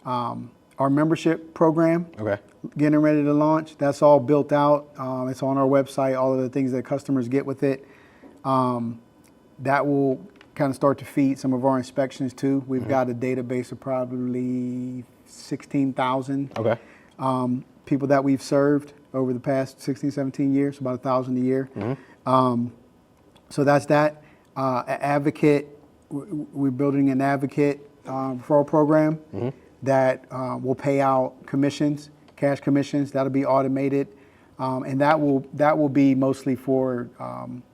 our membership program getting ready to launch. That's all built out. It's on our website, all of the things that customers get with it. That will kind of start to feed some of our inspections too. We've got a database of probably 16,000 people that we've served over the past 16, 17 years, about 1,000 a year. So that's that. Advocate, we're building an advocate referral program that will pay out commissions, cash commissions. That'll be automated, and that will be mostly for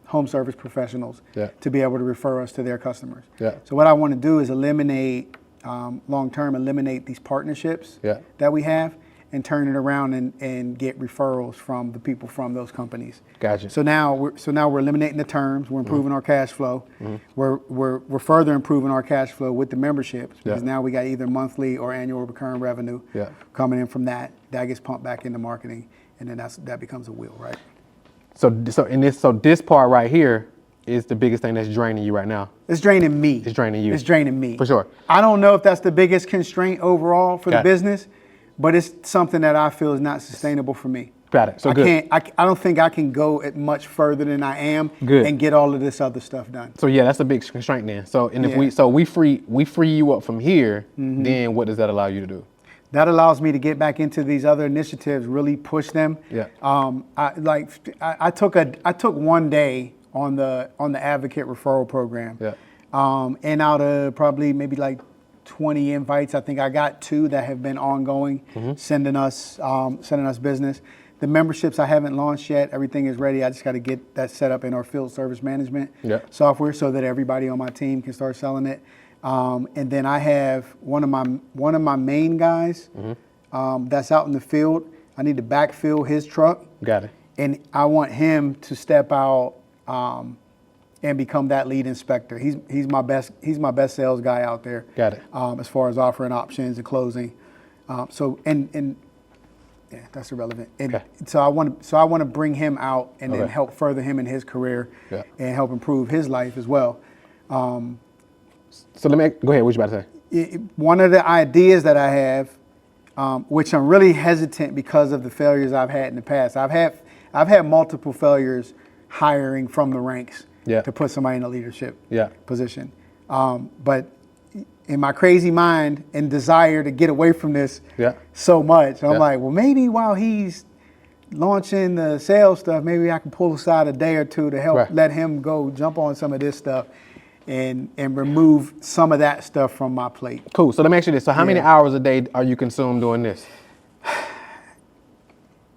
home service professionals to be able to refer us to their customers. So what I want to do is eliminate, long term, eliminate these partnerships that we have and turn it around and get referrals from the people from those companies. Gotcha. So now we're eliminating the terms. We're improving our cash flow. We're further improving our cash flow with the memberships because now we got either monthly or annual recurring revenue coming in from that. That gets pumped back into marketing, and then that becomes a wheel, right? So this part right here is the biggest thing that's draining you right now. It's draining me. It's draining you. It's draining me. For sure. I don't know if that's the biggest constraint overall for the business, but it's something that I feel is not sustainable for me. Got it. So I don't think I can go much further than I am and get all of this other stuff done. So yeah, that's a big constraint then. So if we free you up from here, then what does that allow you to do? That allows me to get back into these other initiatives, really push them. I took one day on the advocate referral program. And out of probably maybe like 20 invites, I think I got 2 that have been ongoing, sending us business. The memberships I haven't launched yet. Everything is ready. I just got to get that set up in our field service management software so that everybody on my team can start selling it. And then I have one of my main guys that's out in the field. I need to backfill his truck. Got it. And I want him to step out and become that lead inspector. He's my best sales guy out there. Got it. As far as offering options and closing. Yeah, that's irrelevant. And so I want to bring him out and then help further him in his career and help improve his life as well. So go ahead. What you about to say? One of the ideas that I have, which I'm really hesitant because of the failures I've had in the past. I've had multiple failures hiring from the ranks to put somebody in a leadership position. But in my crazy mind and desire to get away from this so much, I'm like, well, maybe while he's launching the sales stuff, maybe I can pull aside a day or 2 to help let him go jump on some of this stuff and remove some of that stuff from my plate. Cool. So let me ask you this. So how many hours a day are you consumed doing this?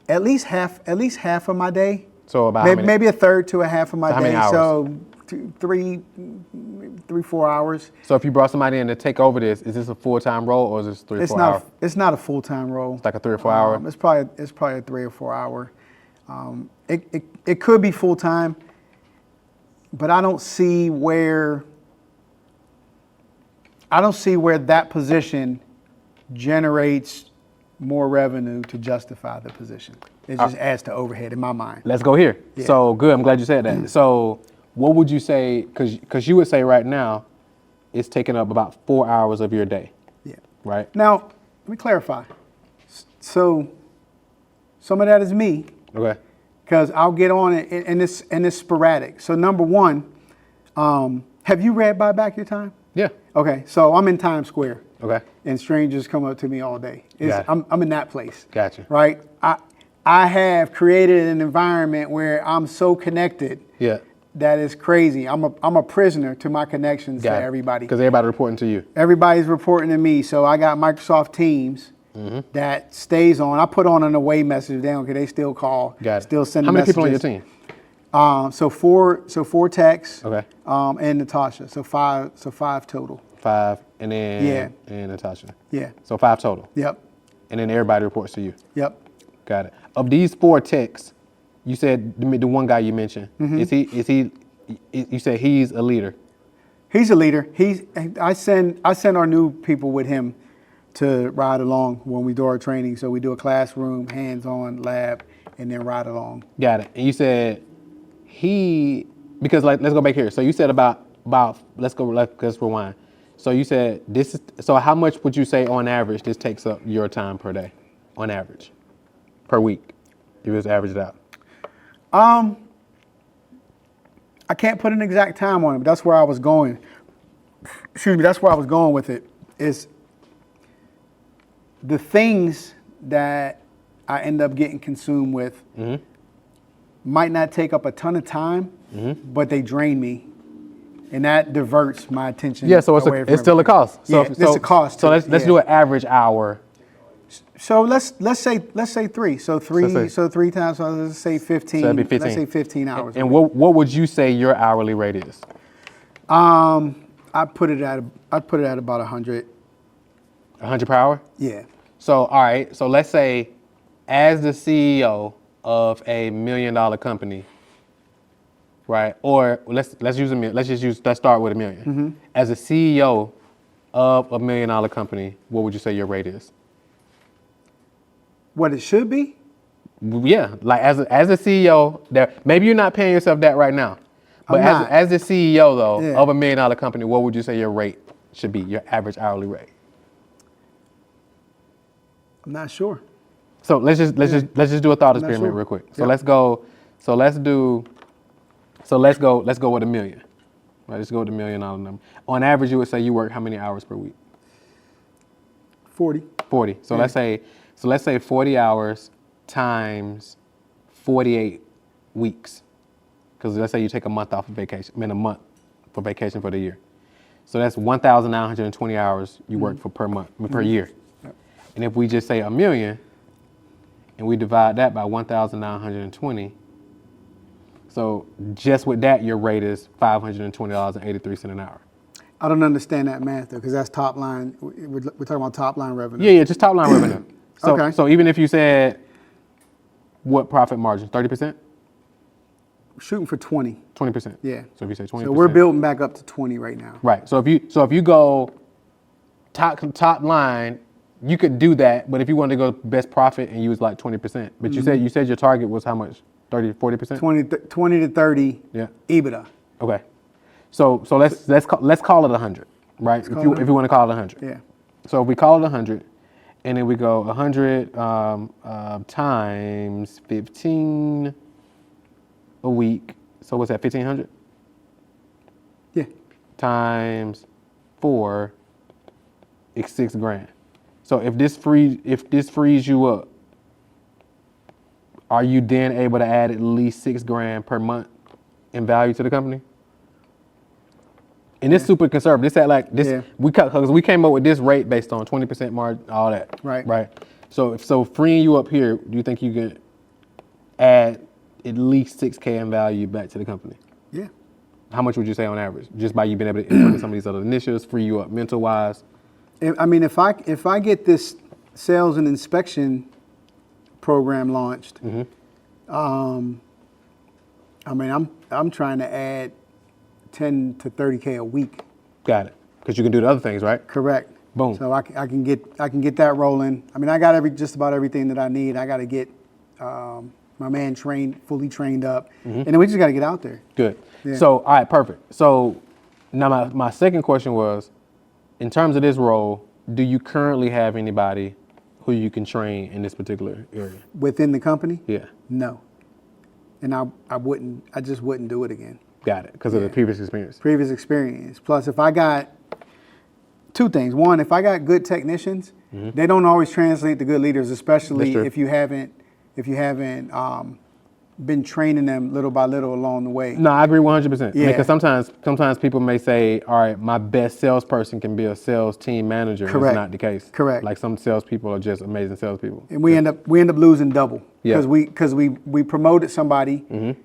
At least half of my day. So about maybe a third to a half of my day. How many hours? So 3, 4 hours. So if you brought somebody in to take over this, is this a full-time role or is this 3 or 4 hours? It's not a full-time role. It's like a 3 or 4 hour? It's probably a 3 or 4 hour. It could be full-time, but I don't see where that position generates more revenue to justify the position. It just adds to overhead in my mind. Let's go here. Yeah. So good, I'm glad you said that. So what would you say, because you would say right now, it's taking up about 4 hours of your day. Yeah. Right? Now, let me clarify. So some of that is me. Okay. Because I'll get on it and it's sporadic. So number one, have you read Buy Back Your Time? Yeah. Okay, so I'm in Times Square. Okay. And strangers come up to me all day. I'm in that place. Gotcha. Right? I have created an environment where I'm so connected. Yeah. That is crazy. I'm a prisoner to my connections to everybody. Because everybody reporting to you. Everybody's reporting to me. So I got Microsoft Teams that stays on. I put on an away message. They don't care. They still call. Got it. Still send How many messages. people on your team? So four techs. Okay. And Natasha. So five total. 5, and then and Natasha. Yeah. So 5 total. Yep. And then everybody reports to you. Yep. Got it. Of these 4 techs, you said the one guy you mentioned. Is he? You said he's a leader. He's a leader. I send our new people with him to ride along when we do our training. So we do a classroom, hands-on, lab, and then ride along. Got it. And you said because let's go back here. So you said about let's rewind. So you said so how much would you say on average this takes up your time per day, on average, per week, if it was averaged out? I can't put an exact time on it, but that's where I was going. Excuse me, that's where I was going with it, is the things that I end up getting consumed with might not take up a ton of time, but they drain me. And that diverts my attention. Yeah, so it's still a cost. So, it's a cost. So let's do an average hour. So let's say 3. So 3 times. So let's say 15. So that'd be 15. Let's say 15 hours. And what would you say your hourly rate is? I put it at about 100. 100 per hour? Yeah. So all right. So let's say, as the CEO of a $1 million company, right? Or let's start with $1 million. As a CEO of a $1 million company, what would you say your rate is? What it should be? Yeah, like as a CEO, maybe you're not paying yourself that right now, but as the CEO though of a $1 million company, what would you say your rate should be? Your average hourly rate? I'm not sure. So let's just do a thought experiment real quick. So let's go with $1 million. Right, let's go with the $1 million number. On average, you would say you work how many hours per week? 40. 40. So let's say 40 hours times 48 weeks. Because let's say you take a month off of vacation, a month for vacation for the year. So that's 1,920 hours you work for per month, per year. Yep. And if we just say $1 million and we divide that by 1,920, so just with that, your rate is $520.83 an hour. I don't understand that math though, because that's top line. We're talking about top line revenue. Yeah, just top line revenue. So, Okay. So even if you said, what profit margin? 30%? Shooting for 20. 20%. Yeah. So if you say 20%. So we're building back up to 20 right now. Right. So if you go top line, you could do that. But if you wanted to go best profit and use like 20%, but you said your target was how much? 30, 40%? 20 to 30. Yeah. EBITDA. Okay. So let's call it 100, right? If you want to call it 100. Yeah. So if we call it 100, and then we go 100 times 15 a week. So what's that? 1,500? Yeah. Times 4, it's $6,000. So if this frees you up, are you then able to add at least $6,000 per month in value to the company? And this super conservative. This at like this. Yeah. Because we came up with this rate based on 20% margin, all that. Right. Right. So freeing you up here, do you think you can add at least $6,000 in value back to the company? Yeah. How much would you say on average, just by you being able to implement some of these other initiatives, free you up mental wise? I mean, if I get this sales and inspection program launched, I mean, I'm trying to add 10 to 30K a week. Got it. Because you can do the other things, right? Correct. Boom. So I can get that rolling. I mean, I got just about everything that I need. I got to get my man fully trained up, and then we just got to get out there. Good. Yeah. So, all right, perfect. So now my second question was, in terms of this role, do you currently have anybody who you can train in this particular area? Within the company? Yeah. No. And I just wouldn't do it again. Got it, because of the previous experience. Previous experience. Plus, if I got Two things. One, if I got good technicians, they don't always translate to good leaders, especially if you haven't been training them little by little along the way. No, I agree 100%. Yeah. Because sometimes people may say, all right, my best salesperson can be a sales team manager. Correct. It's not the case. Correct. Like some salespeople are just amazing salespeople. And we end up losing double Yeah. because we promoted somebody,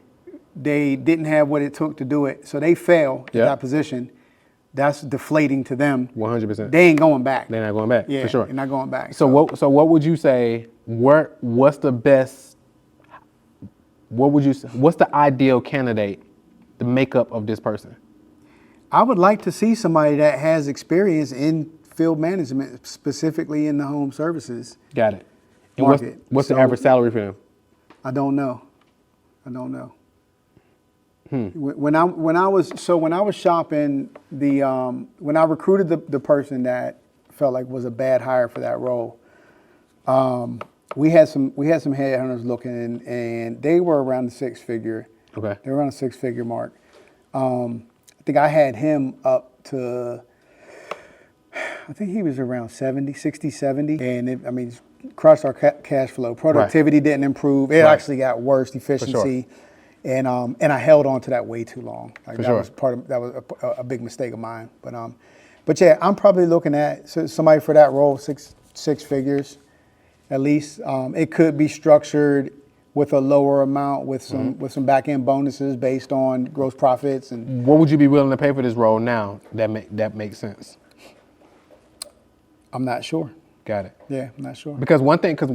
they didn't have what it took to do it, so they fail at that position. That's deflating to them. 100%. They ain't going back. They're not going back. Yeah, for sure. they're not going back. So what would you say? What's the best? What's the ideal candidate? The makeup of this person. I would like to see somebody that has experience in field management, specifically in the home services. Got it. And market. what's the average salary for them? I don't know. When I was shopping when I recruited the person that felt like was a bad hire for that role, we had some headhunters looking, and they were around the six figure. Okay. They were around the 6-figure mark. I think I had him up to, I think he was around 60, 70. And it crushed our cash flow. Productivity didn't improve. It actually got worse, efficiency. And I held on to that way too long. Like that was a big mistake of mine. But yeah, I'm probably looking at somebody for that role, six figures at least. It could be structured with a lower amount, with some back end bonuses based on gross profits. And what would you be willing to pay for this role now? That makes sense. I'm not sure. Got it. Yeah, I'm not sure. Because one thing, because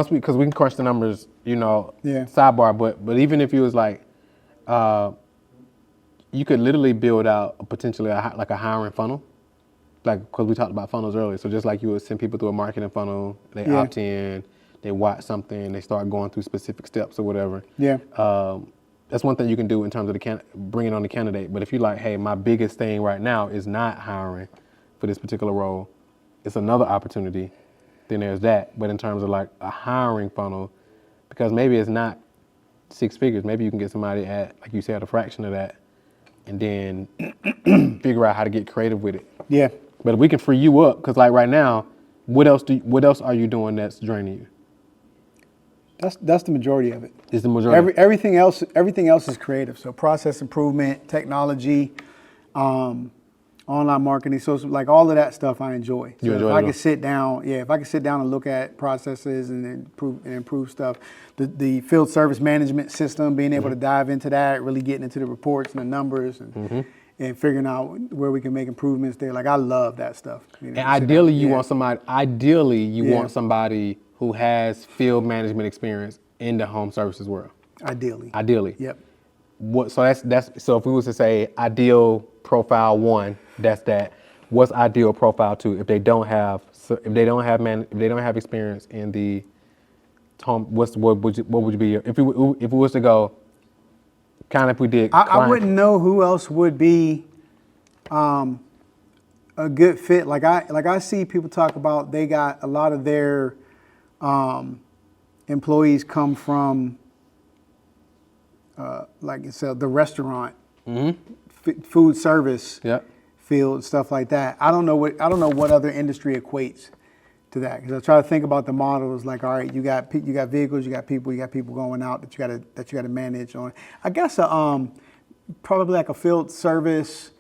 we can crunch the numbers, sidebar. But even if you was like, you could literally build out potentially a hiring funnel, like because we talked about funnels earlier. So just like you would send people through a marketing funnel, they opt in, they watch something, they start going through specific steps or whatever. Yeah. That's one thing you can do in terms of bringing on the candidate. But if you're like, hey, my biggest thing right now is not hiring for this particular role, it's another opportunity, then there's that. But in terms of like a hiring funnel, because maybe it's not 6 figures, maybe you can get somebody at, like you said, a fraction of that, and then figure out how to get creative with it. Yeah. But if we can free you up, because like right now, what else are you doing that's draining you? That's the majority of it. It's the majority. Everything else is creative. So process improvement, technology, online marketing, so like all of that stuff I enjoy. So if I could sit down and look at processes and improve stuff, the field service management system, being able to dive into that, really getting into the reports and the numbers and figuring out where we can make improvements there. Like I love that stuff. And ideally you want somebody who has field management experience in the home services world. Ideally. Yep. So if we was to say ideal profile 1, that's that. What's ideal profile 2? If they don't have experience in the home, what would you be? If we was to go, kind of if we did. I wouldn't know who else would be a good fit. Like I see people talk about they got a lot of their employees come from like I said, the restaurant, food service field, stuff like that. I don't know what other industry equates to that, because I try to think about the models. Like, all right, you got vehicles, you got people going out that you got to manage on. I guess probably like a field service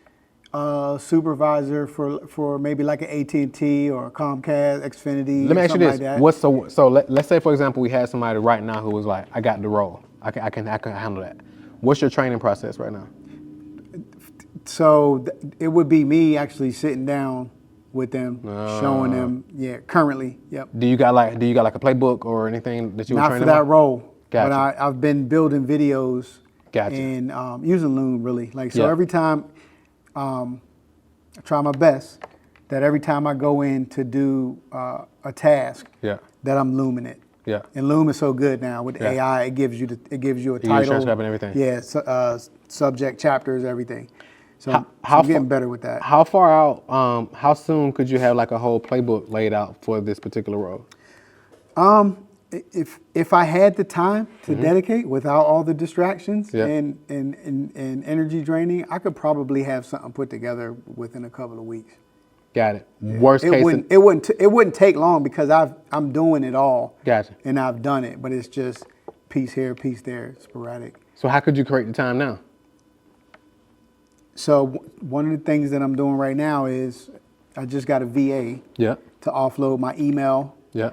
supervisor for maybe like an AT&T or a Comcast, Xfinity. Let me ask you this: like so let's say for example we had somebody right now who was like, I got the role, I can handle that. What's your training process right now? So it would be me actually sitting down with them, showing them. Yeah, currently, yep. Do you got like a playbook or anything that you were training? Not for that role. Gotcha. But I've been building videos. Gotcha. And using Loom really. Like so every time I try my best that every time I go in to do a task, that I'm Looming it. Yeah. And Loom is so good now with AI. It gives you a title. And everything. Yeah. Subject, chapters, everything. So I'm getting better with that. How far out? How soon could you have like a whole playbook laid out for this particular role? If I had the time to dedicate without all the distractions and energy draining, I could probably have something put together within a couple of weeks. Got it. Worst It case. wouldn't take long because I'm doing it all. Gotcha. And I've done it, but it's just piece here, piece there, sporadic. So how could you create the time now? So one of the things that I'm doing right now is I just got a VA Yeah. to offload my email Yeah.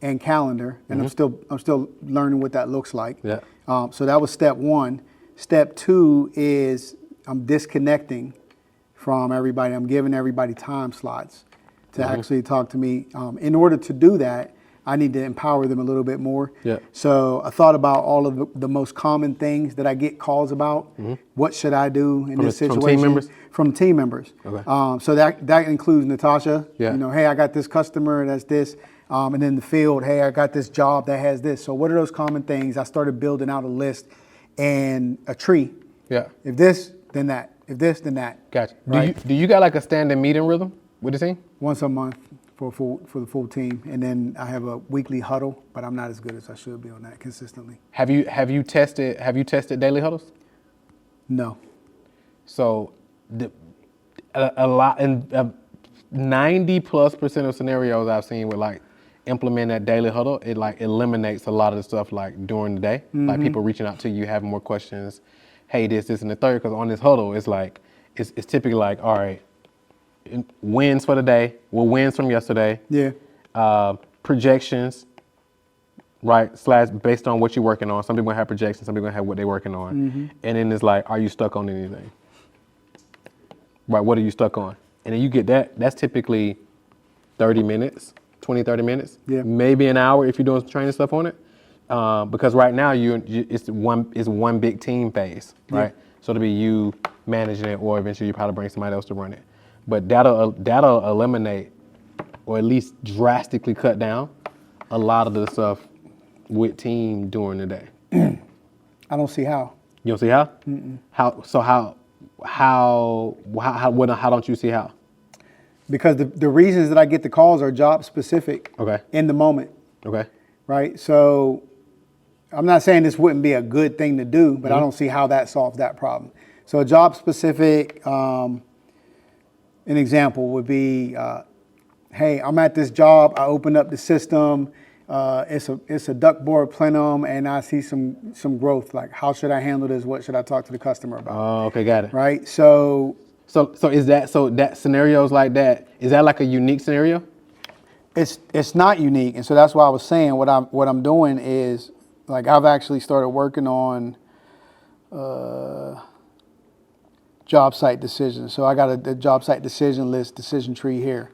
and calendar, and I'm still learning what that looks like. Yeah. So that was step one. Step two is I'm disconnecting from everybody. I'm giving everybody time slots to actually talk to me. In order to do that, I need to empower them a little bit more. Yeah. So I thought about all of the most common things that I get calls about. What should I do in this situation? From team members? From team members. Okay. So that includes Natasha. Yeah. You know, hey, I got this customer that's this. And then the field, hey, I got this job that has this. So what are those common things? I started building out a list and a tree. Yeah. If this, then that. If this, then that. Gotcha. Right? Do you got like a standing meeting rhythm with the team? Once a month for the full team, and then I have a weekly huddle, but I'm not as good as I should be on that consistently. Have you tested daily huddles? No. So a lot in 90+% of scenarios I've seen with like implement that daily huddle, it like eliminates a lot of the stuff like during the day, like people reaching out to you, having more questions. Hey, this, and the third, because on this huddle, it's like, it's typically like, all right, wins for the day, wins from yesterday. Yeah. Projections, right, / based on what you're working on. Some people have projections, some people have what they're working on. And then it's like, are you stuck on anything? Right, what are you stuck on? And then you get that, that's typically 30 minutes, 20, 30 minutes, Yeah. maybe an hour if you're doing some training stuff on it. Because right now it's one big team phase, right? Yeah. So it'll be you managing it, or eventually you probably bring somebody else to run it. But that'll eliminate, or at least drastically cut down, a lot of the stuff with team during the day. I don't see how. You don't see how? How don't you see how? Because the reasons that I get the calls are job specific. Okay. In the moment. Okay. Right. So I'm not saying this wouldn't be a good thing to do, but I don't see how that solves that problem. So a job specific, an example would be, hey, I'm at this job. I opened up the system. It's a ductboard plenum, and I see some growth. Like, how should I handle this? What should I talk to the customer about? Oh, okay, got it. Right. So that scenarios like that, is that like a unique scenario? It's not unique, and so that's why I was saying what I'm doing is, like, I've actually started working on job site decisions. So I got a job site decision list, decision tree here.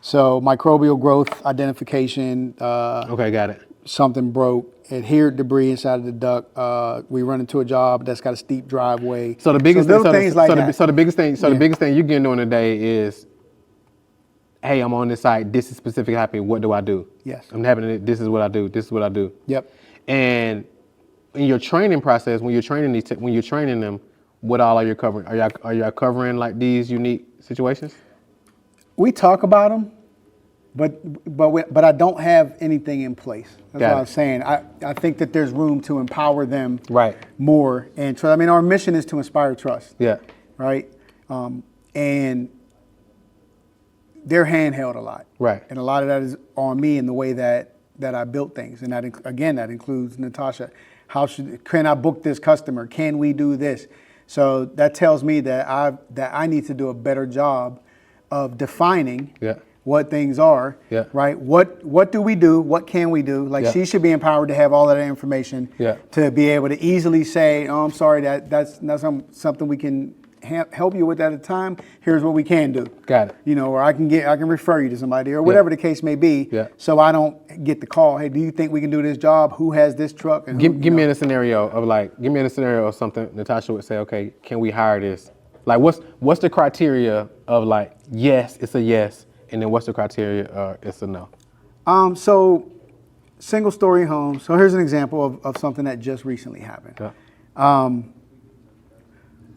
So microbial growth identification. Okay, got it. Something broke. Adhered debris inside of the duct. We run into a job that's got a steep driveway. So the biggest thing, the biggest thing you're getting on today is, hey, I'm on this site. This is specifically happening. What do I do? Yes. I'm happening. This is what I do. This is what I do. Yep. And in your training process, when you're training them, what all are you covering? Are y'all covering like these unique situations? We talk about them, but I don't have anything in place. That's what I was saying. I think that there's room to empower them more. And so, I mean, our mission is to inspire trust. Yeah. Right. And they're handheld a lot. Right. And a lot of that is on me in the way that I built things. And that includes Natasha. Can I book this customer? Can we do this? So that tells me that I need to do a better job of defining what things are, right? What do we do? What can we do? Like, she should be empowered to have all of that information to be able to easily say, oh, I'm sorry, that's not something we can help you with at a time. Here's what we can do. Got it. You know, or I can refer you to somebody, or whatever the case may be. So I don't get the call. Hey, do you think we can do this job? Who has this truck? And give me a scenario of something Natasha would say, okay, can we hire this? Like, what's the criteria of, like, yes, it's a yes, and then what's the criteria it's a no? So single story homes. So here's an example of something that just recently happened.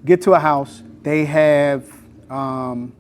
Get to a house. They have a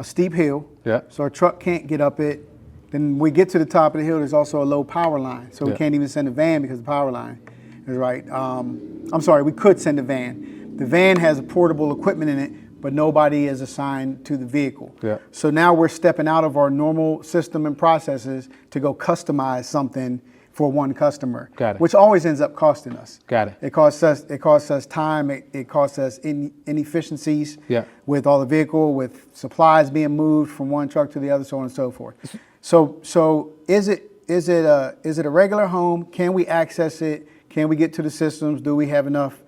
steep hill. So our truck can't get up it. Then we get to the top of the hill. There's also a low power line. So we can't even send a van because the power line is right. I'm sorry, we could send a van. The van has portable equipment in it, but nobody is assigned to the vehicle. Yeah. So now we're stepping out of our normal system and processes to go customize something for one customer, Got it. which always ends up costing us. Got it. It costs us time. It costs us inefficiencies Yeah. with all the vehicle, with supplies being moved from one truck to the other, so on and so forth. So is it a regular home? Can we access it? Can we get to the systems? Do we have enough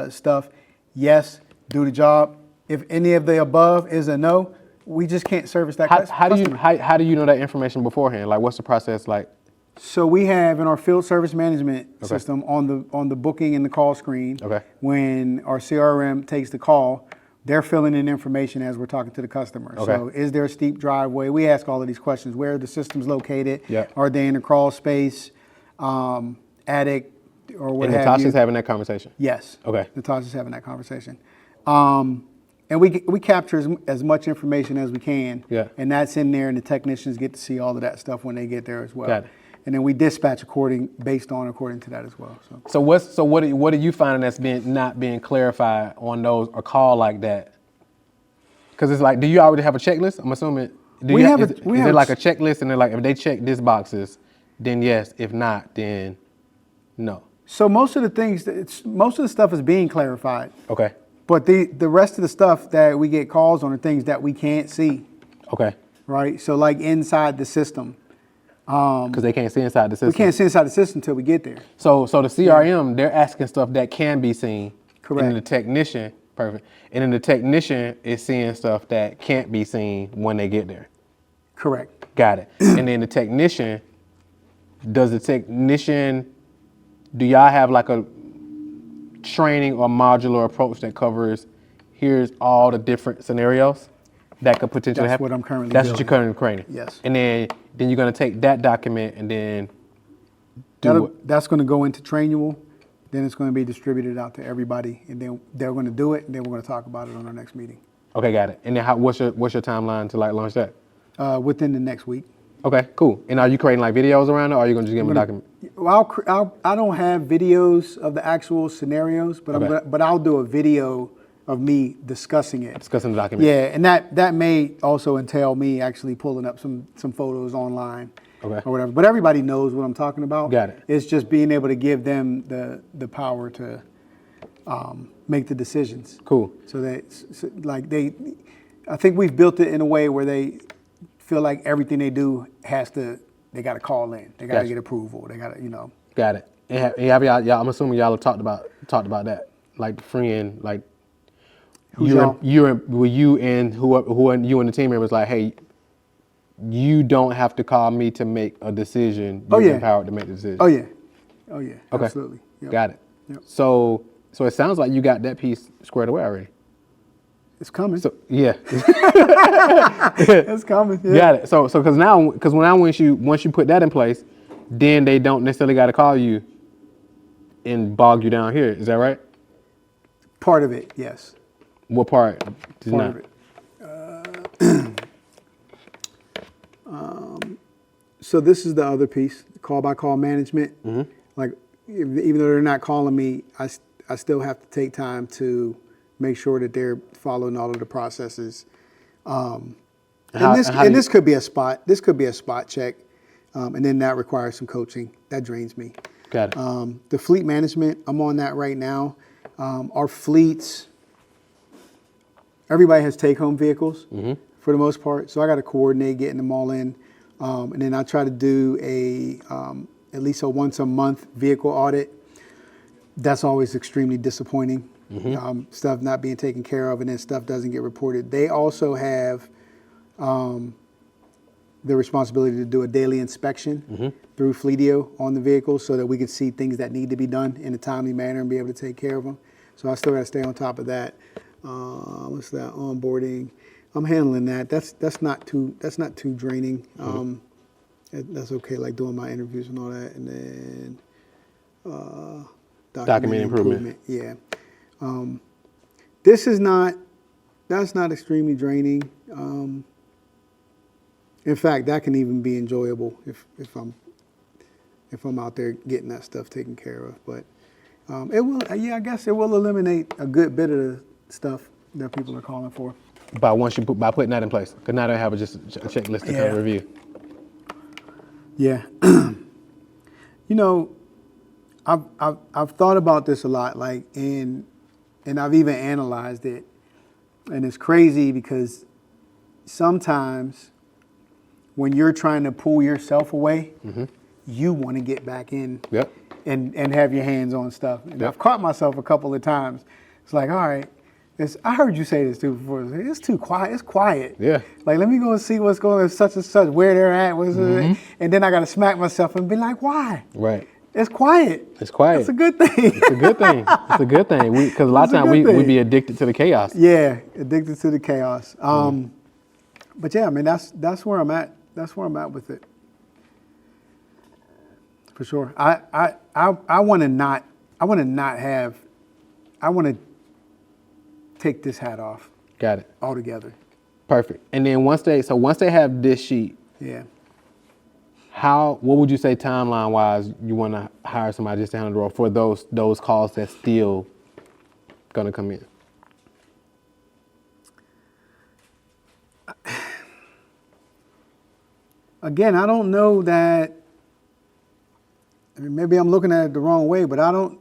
stuff? Yes. Do the job. If any of the above is a no, we just can't service that customer. How do you know that information beforehand? Like, what's the process like? So we have in our field service management system on the booking and the call screen. Okay. When our CRM takes the call, they're filling in information as we're talking to the customer. Okay. So is there a steep driveway? We ask all of these questions. Where are the systems located? Yeah. Are they in a crawl space, attic, or what And have Natasha's you? having that conversation. Yes. Okay. Natasha's having that conversation. And we capture as much information as we can. Yeah. And that's in there, and the technicians get to see all of that stuff when they get there as well. Got it. And then we dispatch according to that as well. So what are you finding that's not being clarified on those a call like that? Because it's like, do you already have a checklist? I'm assuming. Is it like a checklist, and they're like, if they check these boxes, then yes. If not, then no. So most of the stuff is being clarified. Okay. But the rest of the stuff that we get calls on are things that we can't see. Okay. Right. So like inside the system. Because they can't see inside the system. We can't see inside the system until we get there. So the CRM, they're asking stuff that can be seen. Correct. And then the technician, perfect. And then the technician is seeing stuff that can't be seen when they get there. Correct. Got it. And then do y'all have like a training or modular approach that covers, here's all the different scenarios that could potentially happen? That's what I'm currently That's what building. you're currently creating. Yes. And then you're going to take that document and then That's going to go into Trainual. Then it's going to be distributed out to everybody, and then they're going to do it, and then we're going to talk about it on our next meeting. Okay, got it. And then what's your timeline to like launch that? Within the next week. Okay, cool. And are you creating like videos around it, or are you going to just give them a document? Well, I don't have videos of the actual scenarios, but Okay. but I'll do a video of me discussing it. Discussing the document. Yeah, and that may also entail me actually pulling up some photos online. Okay. Or whatever. But everybody knows what I'm talking about. Got it. It's just being able to give them the power to make the decisions. Cool. So I think we've built it in a way where they feel like everything they do they got to call in. They got to Gotcha. get approval. They got to, Got it. And have y'all, I'm assuming y'all have talked about that, like the friend, like you and you and the team members, like, hey, you don't have to call me to make a decision. You're empowered to make the decision. Oh yeah, Okay. absolutely. Yep. Got it. Yep. So it sounds like you got that piece squared away already. It's coming. So yeah. It's coming. Yeah. Got it. So because once you put that in place, then they don't necessarily got to call you and bog you down here. Is that right? Part of it, yes. What part? Part of it. So this is the other piece, call-by-call management. Mm-hmm. Like, even though they're not calling me, I still have to take time to make sure that they're following all of the processes. And this could be a spot. This could be a spot check, and then that requires some coaching. That drains me. Got it. The fleet management, I'm on that right now. Our fleets, everybody has take-home vehicles for the most part, so I got to coordinate getting them all in. And then I try to do at least a once a month vehicle audit. That's always extremely disappointing. Stuff not being taken care of, and then stuff doesn't get reported. They also have the responsibility to do a daily inspection through Fleetio on the vehicle, so that we can see things that need to be done in a timely manner and be able to take care of them. So I still got to stay on top of that. What's that? Onboarding. I'm handling that. That's not too draining. That's okay. Like doing my interviews and all that, and then document improvement. Yeah. That's not extremely draining. In fact, that can even be enjoyable if I'm out there getting that stuff taken care of. But it will. Yeah, I guess it will eliminate a good bit of the stuff that people are calling for. By putting that in place, because now they have just a checklist to kind of review. Yeah. I've thought about this a lot, like, and I've even analyzed it, and it's crazy because sometimes when you're trying to pull yourself away, you want to get back in and have your hands on stuff. And I've caught myself a couple of times. It's like, all right, I heard you say this too before. It's too quiet. It's quiet. Yeah. Like, let me go and see what's going on, such and such, where they're at. And then I got to smack myself and be like, why? Right. It's quiet. It's quiet. It's a good thing. It's a good thing. It's a good thing. Because a lot of times we be addicted to the chaos. Yeah, addicted to the chaos. But yeah, I mean, that's where I'm at. That's where I'm at with it. For sure. I want to take this hat off. Got it. Altogether. Perfect. And then once they have this sheet. Yeah. What would you say timeline wise you want to hire somebody just to handle the role for those calls that's still gonna come in? Again, I don't know that. I mean, maybe I'm looking at it the wrong way, but I don't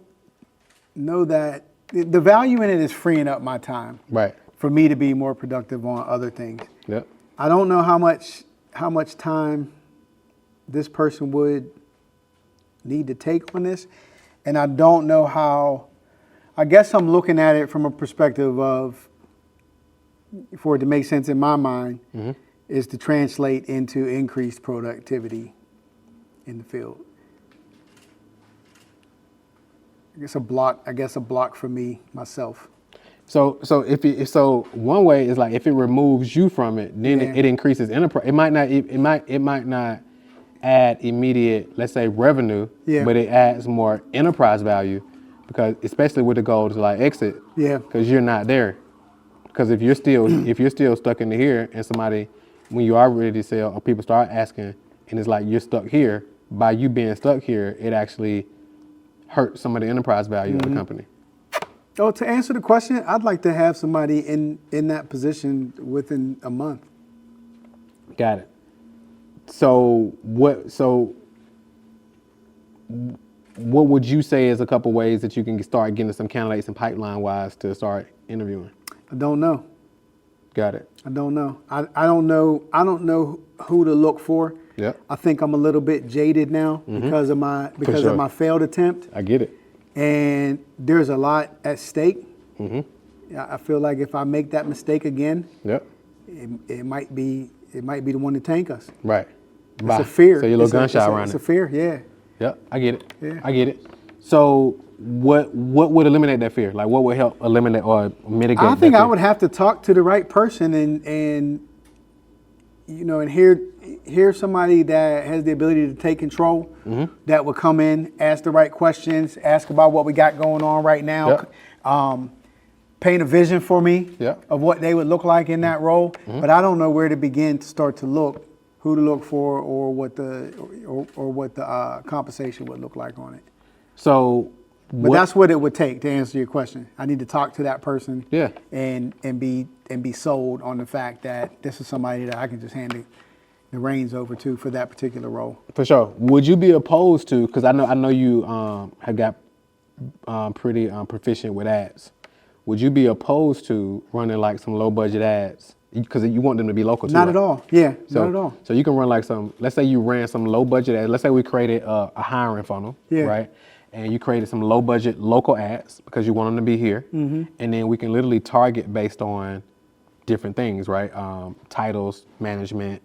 know that the value in it is freeing up my time. Right. For me to be more productive on other things. Yep. I don't know how much time this person would need to take on this, and I don't know how. I guess I'm looking at it from a perspective of, for it to make sense in my mind, is to translate into increased productivity in the field. I guess a block for me, myself. So one way is like if it removes you from it, then it increases enterprise. It might not add immediate, let's say, revenue, but it adds more enterprise value, because especially with the goal to like exit. Yeah. Because you're not there. Because if you're still stuck in here, and somebody, when you are ready to sell, or people start asking, and it's like you're stuck here, by you being stuck here, it actually hurts some of the enterprise value of the company. Oh, to answer the question, I'd like to have somebody in that position within a month. Got it. So what would you say is a couple ways that you can start getting some candidates and pipeline wise to start interviewing? I don't know. Got it. I don't know. I don't know who to look for. Yeah. I think I'm a little bit jaded now because of my failed attempt. I get it. And there's a lot at stake. I feel like if I make that mistake again, it might be the one to tank us. Right. It's a fear. So you're a little gun shy around it. It's a fear, yeah. Yeah, I get it. Yeah. I get it. So what would eliminate that fear? Like, what would help eliminate or mitigate that fear? I would have to talk to the right person and hear somebody that has the ability to take control, that would come in, ask the right questions, ask about what we got going on right now, paint a vision for me of what they would look like in that role. But I don't know where to begin to start to look, who to look for, or what the compensation would look like on it. So, but that's what it would take to answer your question. I need to talk to that person, and be sold on the fact that this is somebody that I can just hand the reins over to for that particular role. For sure. Would you be opposed to? Because I know you have got pretty proficient with ads. Would you be opposed to running like some low budget ads? Because you want them to be local too. Not at all. Yeah, not at all. So you can run like let's say you ran some low budget ads. Let's say we created a hiring funnel, right? And you created some low budget local ads because you want them to be here. And then we can literally target based on different things, right? Titles, management,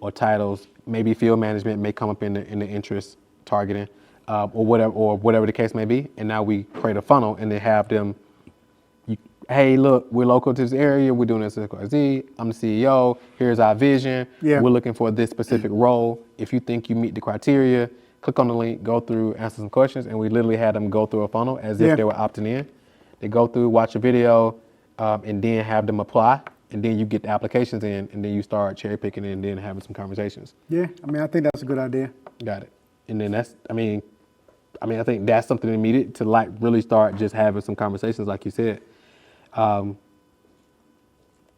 or titles, maybe field management may come up in the interest targeting, or whatever the case may be. And now we create a funnel and then have them, hey, look, we're local to this area. We're doing this at Z. I'm the CEO. Here's our vision. We're looking for this specific role. If you think you meet the criteria, click on the link, go through, answer some questions, and we literally had them go through a funnel as if they were opting in. They go through, watch a video, and then have them apply, and then you get the applications in, and then you start cherry picking and then having some conversations. Yeah, I mean, I think that's a good idea. Got it. And then I think that's something immediate to like really start just having some conversations, like you said.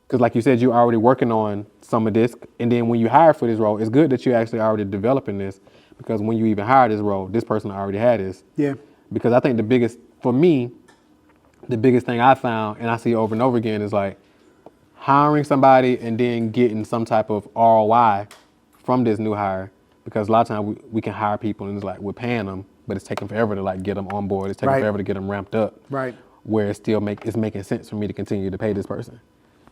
Because like you said, you're already working on some of this. And then when you hire for this role, it's good that you're actually already developing this, because when you even hire this role, this person already had this. Yeah. Because I think for me, the biggest thing I found, and I see over and over again, is like hiring somebody and then getting some type of ROI from this new hire. Because a lot of times we can hire people and it's like we're paying them, but it's taking forever to like get them on board. It's taking forever to get them ramped up. Right. Where it's making sense for me to continue to pay this person.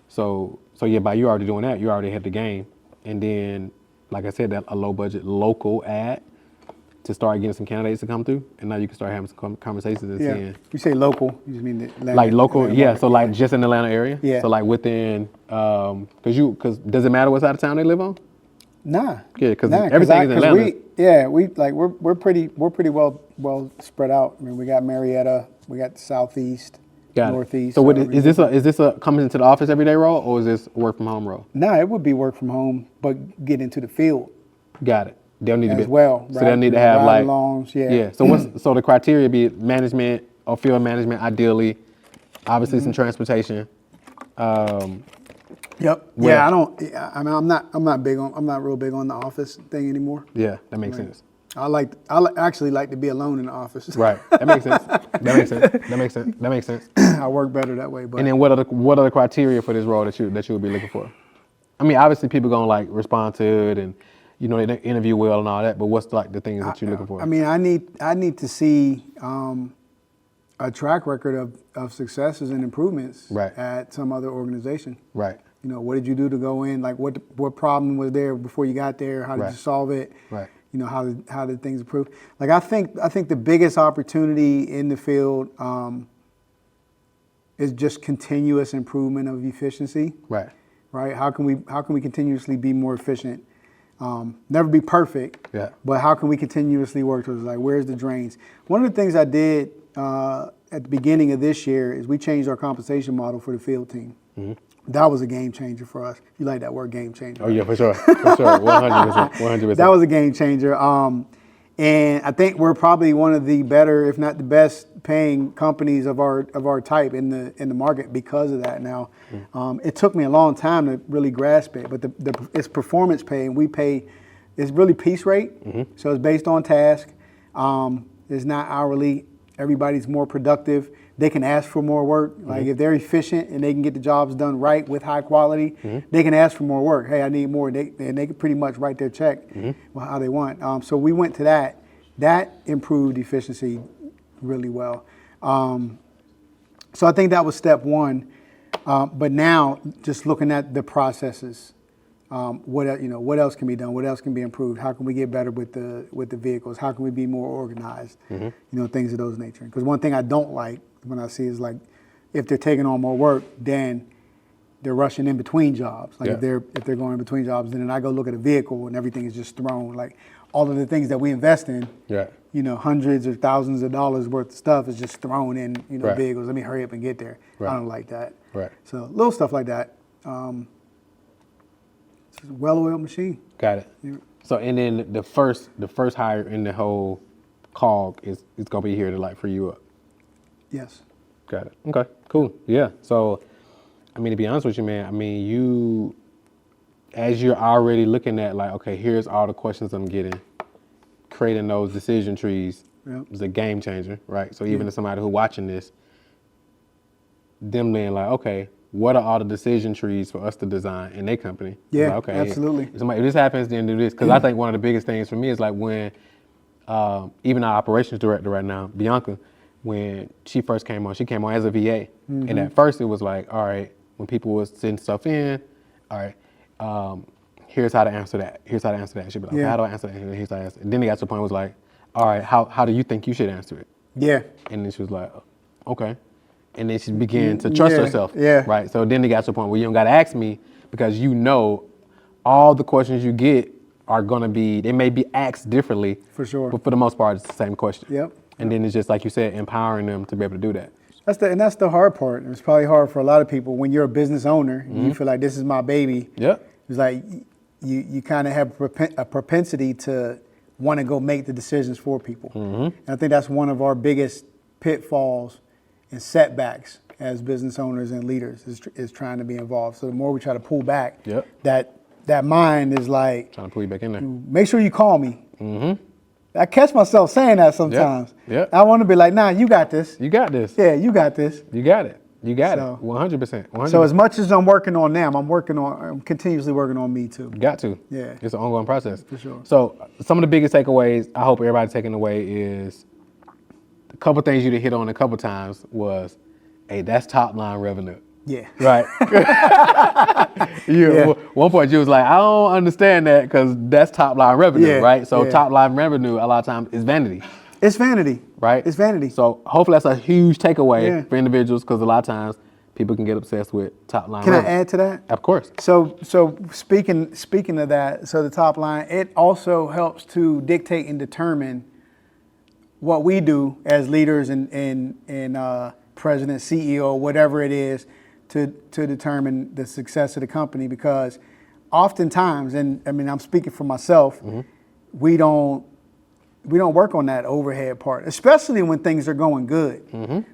So yeah, by you already doing that, you already had the game. And then, like I said, that a low budget local ad to start getting some candidates to come through, and now you can start having some conversations and seeing. You say local, you just mean the Atlanta, like local, Atlanta yeah. market. So like just in the Atlanta area. Yeah. So like within, because does it matter what side of town they live on? Nah. Yeah, because everything is in Atlanta. We're pretty well spread out. I mean, we got Marietta, we got the Southeast, Northeast. So what, is this a coming into the office every day role, or is this a work from home role? No, it would be work from home, but get into the field. Got it. They'll need to be as well. So they'll need to have like alongs, yeah. So the criteria be management or field management, ideally, obviously some transportation. Yep. Yeah, I'm not real big on the office thing anymore. Yeah, that makes sense. I actually like to be alone in the office. Right. That makes sense. That makes sense. I work better that way. But and then what are the criteria for this role that you would be looking for? I mean, obviously people gonna like respond to it and they interview well and all that, but what's like the things that you're looking for? I mean, I need to see a track record of successes and improvements at some other organization. Right. What did you do to go in? Like what problem was there before you got there? How did you solve it? Right. How did things improve? Like I think the biggest opportunity in the field is just continuous improvement of efficiency. Right. Right. How can we continuously be more efficient? Never be perfect. Yeah. But how can we continuously work towards like where's the drains? One of the things I did at the beginning of this year is we changed our compensation model for the field team. Mm-hmm. That was a game changer for us. You like that word, game changer? Oh yeah, for sure, 100%. That was a game changer. And I think we're probably one of the better, if not the best, paying companies of our type in the market because of that. Now, it took me a long time to really grasp it, but it's performance pay, and we pay. It's really piece rate, so it's based on task. It's not hourly. Everybody's more productive. They can ask for more work. Like if they're efficient and they can get the jobs done right with high quality, they can ask for more work. Hey, I need more. And they can pretty much write their check how they want. So we went to that. That improved efficiency really well. So I think that was step one. But now just looking at the processes, what else can be done? What else can be improved? How can we get better with the vehicles? How can we be more organized? Things of those nature. Because one thing I don't like when I see is like, if they're taking on more work, then they're rushing in between jobs. Like if they're going in between jobs, then I go look at a vehicle and everything is just thrown. Like all of the things that we invest in, hundreds or thousands of dollars worth of stuff is just thrown in, vehicles. Let me hurry up and get there. I don't like that. Right. So little stuff like that. It's a well-oiled machine. Got it. Yeah. So and then the first hire in the whole cog is gonna be here to like free you up. Yes. Got it. Okay. Cool. Yeah. So, I mean, to be honest with you, man, I mean, as you're already looking at like, okay, here's all the questions I'm getting, creating those decision trees is a game changer, right? So even to somebody who's watching this, them being like, okay, what are all the decision trees for us to design in their company? Yeah, like, okay, absolutely. If this happens, then do this. Because I think one of the biggest things for me is like when, even our operations director right now, Bianca, when she first came on, she came on as a VA. And at first it was like, all right, when people was sending stuff in, all right, here's how to answer that. Here's how to answer that. She'd be like, how do I answer that? And here's how I answer it. And then it got to the point where it was like, all right, how do you think you should answer it? Yeah. And then she was like, okay. And then she began to trust herself. Yeah. Right. So then it got to the point where you don't got to ask me because all the questions you get are going to be, they may be asked differently. For sure. But for the most part, it's the same question. Yep. And then it's just like you said, empowering them to be able to do that. That's the hard part. It's probably hard for a lot of people when you're a business owner and you feel like this is my baby. Yeah. It's like you kind of have a propensity to want to go make the decisions for people. And I think that's one of our biggest pitfalls and setbacks as business owners and leaders is trying to be involved. So the more we try to pull back, Yep. that mind is like, Trying to pull you back in there. make sure you call me. I catch myself saying that sometimes. Yep. I want to be like, nah, you got this. You got this. Yeah, you got this. You got it. You got So- it. 100%. So as much as I'm working on them, I'm continuously working on me too. Got to. Yeah. It's an ongoing process. For sure. So some of the biggest takeaways I hope everybody's taking away is a couple things you did hit on a couple times was, hey, that's top line revenue. Yeah. Right. One point you was like, I don't understand that because that's top line revenue, Yeah, right? So yeah. top line revenue a lot of times is vanity, It's vanity. right? It's vanity. So hopefully that's a huge takeaway Yeah. for individuals because a lot of times people can get obsessed with top line Can I revenue. add to that? Of course. So speaking of that, so the top line, it also helps to dictate and determine what we do as leaders and president, CEO, whatever it is, to determine the success of the company. Because oftentimes, and I mean I'm speaking for myself, we don't work on that overhead part, especially when things are going good.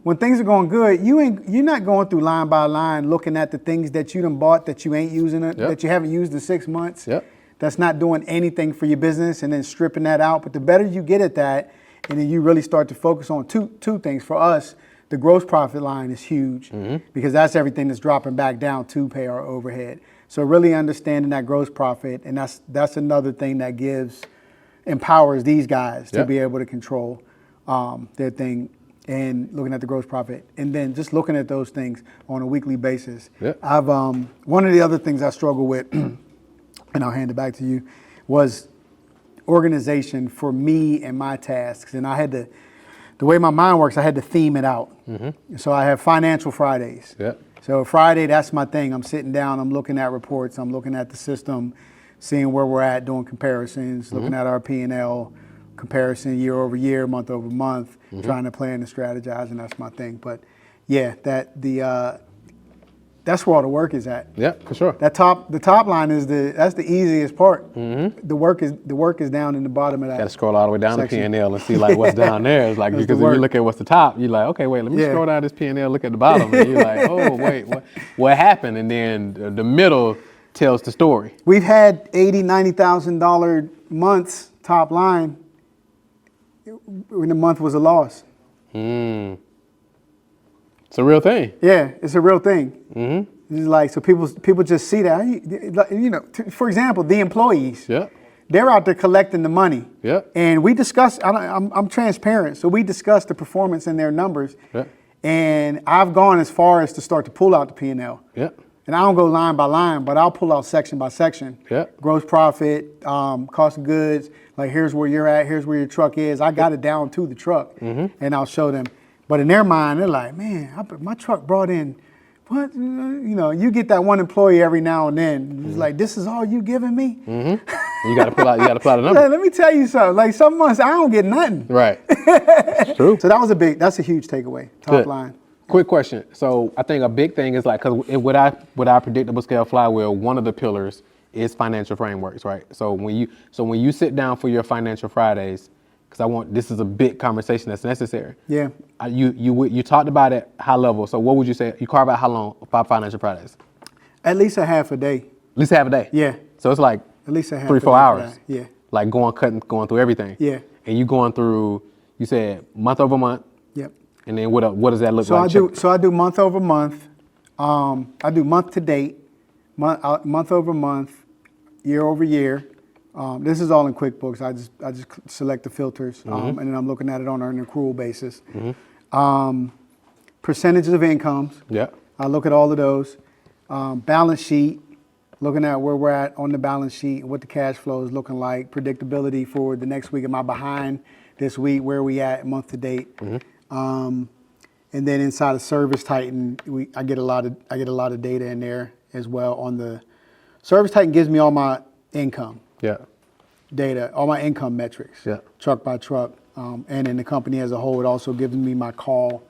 When things are going good, you're not going through line by line looking at the things that you done bought that you ain't using it, that you haven't used in 6 months. Yep. That's not doing anything for your business, and then stripping that out. But the better you get at that, and then you really start to focus on two things. For us, the gross profit line is huge because that's everything that's dropping back down to pay our overhead. So really understanding that gross profit, and that's another thing that empowers these guys to be able to control their thing, and looking at the gross profit, and then just looking at those things on a weekly basis. Yep. I've one of the other things I struggle with, and I'll hand it back to you, was organization for me and my tasks. And I had to, the way my mind works, I had to theme it out. So I have financial Fridays. Yep. So Friday, that's my thing. I'm sitting down, I'm looking at reports, I'm looking at the system, seeing where we're at, doing comparisons, looking at our P&L, comparison year over year, month over month, trying to plan and strategize, and that's my thing. But yeah, that's where all the work is at. Yeah, for sure. The top line is that's the easiest part. The work is down in the bottom of that. Got to scroll all the way down section. the P&L and see like what's down there. It's like, That's because the if you work. look at what's the top, you're like, okay, wait, let me Yeah. scroll down this P&L, look at the bottom, and you're like, oh wait, what happened? And then the middle tells the story. We've had $80,000-$90,000 months top line when the month was a loss. It's a real thing. Yeah, it's a real thing. It's like, so people just see that. You know, for example, the employees. Yeah. They're out there collecting the money. Yeah. And we discuss, I'm transparent, so we discuss the performance in their numbers. Yeah. And I've gone as far as to start to pull out the P&L. Yeah. And I don't go line by line, but I'll pull out section by section. Yeah. Gross profit, cost of goods, like here's where you're at, here's where your truck is. I got it down to the truck, and I'll show them. But in their mind, they're like, man, my truck brought in, what? You know, you get that one employee every now and then. It's like, this is all you giving me? You got to pull out a number. Hey, let me tell you something. Like some months I don't get nothing. Right. It's true. So that's a huge takeaway. Top Good. line. Quick question. So I think a big thing is like, because with our predictable scale flywheel, one of the pillars is financial frameworks, right? So when you sit down for your financial Fridays, because this is a big conversation that's necessary. Yeah. You talked about it high level. So what would you say? You carve out how long for financial Fridays? At least a half a day. At least half a day. Yeah. So it's like At least a half 3-4 a day for hours. that. Yeah. Like going through everything. Yeah. And you going through, you said month over month. Yep. And then what does that look So like? I do month over month. I do month to date, month over month, year over year. This is all in QuickBooks. I just select the filters, and then I'm looking at it on an accrual basis. Percentages of incomes. Yeah. I look at all of those. Balance sheet, looking at where we're at on the balance sheet, what the cash flow is looking like, predictability for the next week. Am I behind this week? Where are we at month to date? And then inside of Service Titan, I get a lot of data in there as well. On the Service Titan gives me all my income data, all my income metrics, truck by truck. And in the company as a whole, it also gives me my call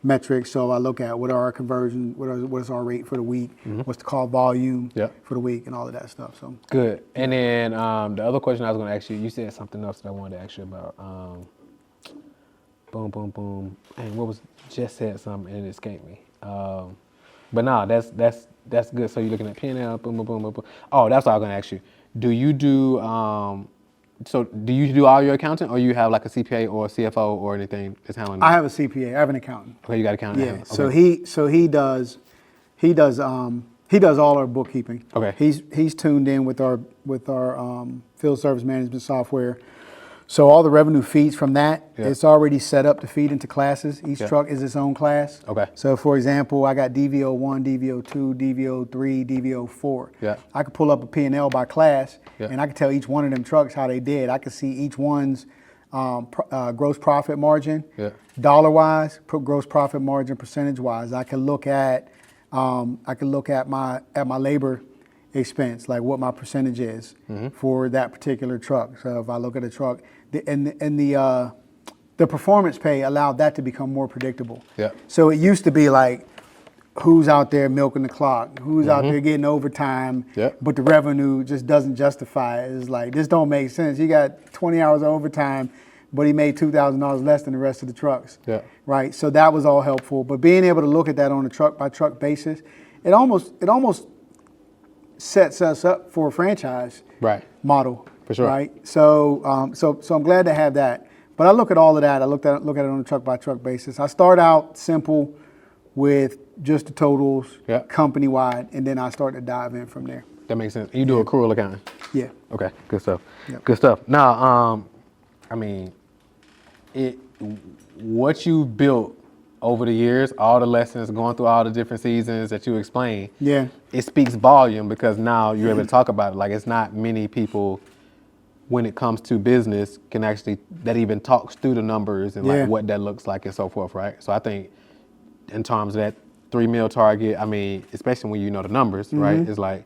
metrics. So I look at what are our conversion, what is our rate for the week, what's the call volume for the week, and all of that stuff. So good. And then the other question I was going to ask you, you said something else that I wanted to ask you about. Boom. And what was just said something and it escaped me. But nah, that's good. So you're looking at P&L, boom, boom, boom, boom, boom. Oh, that's what I was gonna ask you. Do you do all your accounting, or you have like a CPA or a CFO or anything that's handling it? I have a CPA. I have an accountant. Okay, you got an accountant. Yeah. Okay. So he does all our bookkeeping. Okay. He's tuned in with our field service management software. So all the revenue feeds from that, it's already set up to feed into classes. Each truck is its own class. Okay. So for example, I got DVO1, DVO2, DVO3, DVO4. Yeah. I could pull up a P&L by class, Yeah. and I could tell each one of them trucks how they did. I could see each one's gross profit margin, dollar-wise, gross profit margin percentage-wise. I could look at my labor expense, like what my percentage is for that particular truck. So if I look at a truck, the performance pay allowed that to become more predictable. Yeah. So it used to be like, who's out there milking the clock? Who's out there getting overtime? But the revenue just doesn't justify it. It's like, this don't make sense. You got 20 hours of overtime, but he made $2,000 less than the rest of the trucks. Right. So that was all helpful. But being able to look at that on a truck by truck basis, it almost sets us up for a franchise model. For sure. Right. So I'm glad to have that. But I look at all of that. I look at it on a truck by truck basis. I start out simple with just the totals, company wide, and then I start to dive in from there. That makes sense. You do accrual accounting. Yeah. Okay. Good stuff. Good stuff. Now, I mean, what you've built over the years, all the lessons, going through all the different seasons that you explained, it speaks volume, because now you're able to talk about it. Like, it's not many people, when it comes to business, can actually, that even talks through the numbers and like what that looks like and so forth, right? So I think in terms of that 3 mil target, I mean, especially when you know the numbers, right? It's like,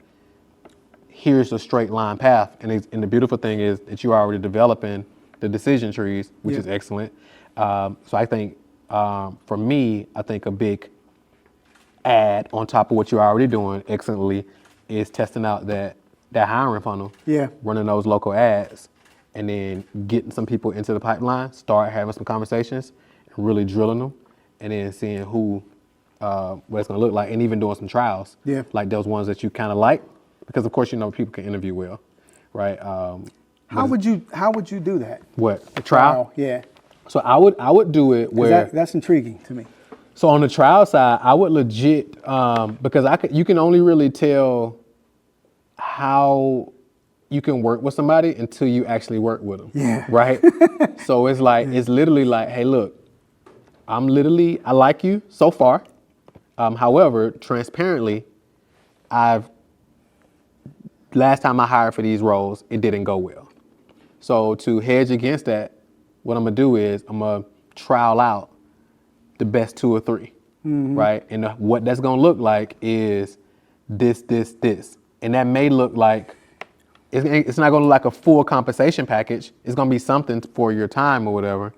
here's a straight line path. And the beautiful thing is that you're already developing the decision trees, which is excellent. So I think, for me, I think a big add on top of what you're already doing excellently is testing out that hiring funnel, running those local ads, and then getting some people into the pipeline, start having some conversations, and really drilling them, and then seeing what it's gonna look like, and even doing some trials, like those ones that you kind of like, because of course you know people can interview well, right? How would you do that? What, a trial? Yeah. So I would do it where that's intriguing to me. So on the trial side, I would legit, because you can only really tell how you can work with somebody until you actually work with them. Yeah. Right? So it's like, it's literally like, hey, look, I like you so far. However, transparently, last time I hired for these roles, it didn't go well. So to hedge against that, what I'm gonna do is I'm gonna trial out the best 2 or 3, right? And what that's gonna look like is this. And that may look like, it's not gonna look like a full compensation package. It's gonna be something for your time or whatever.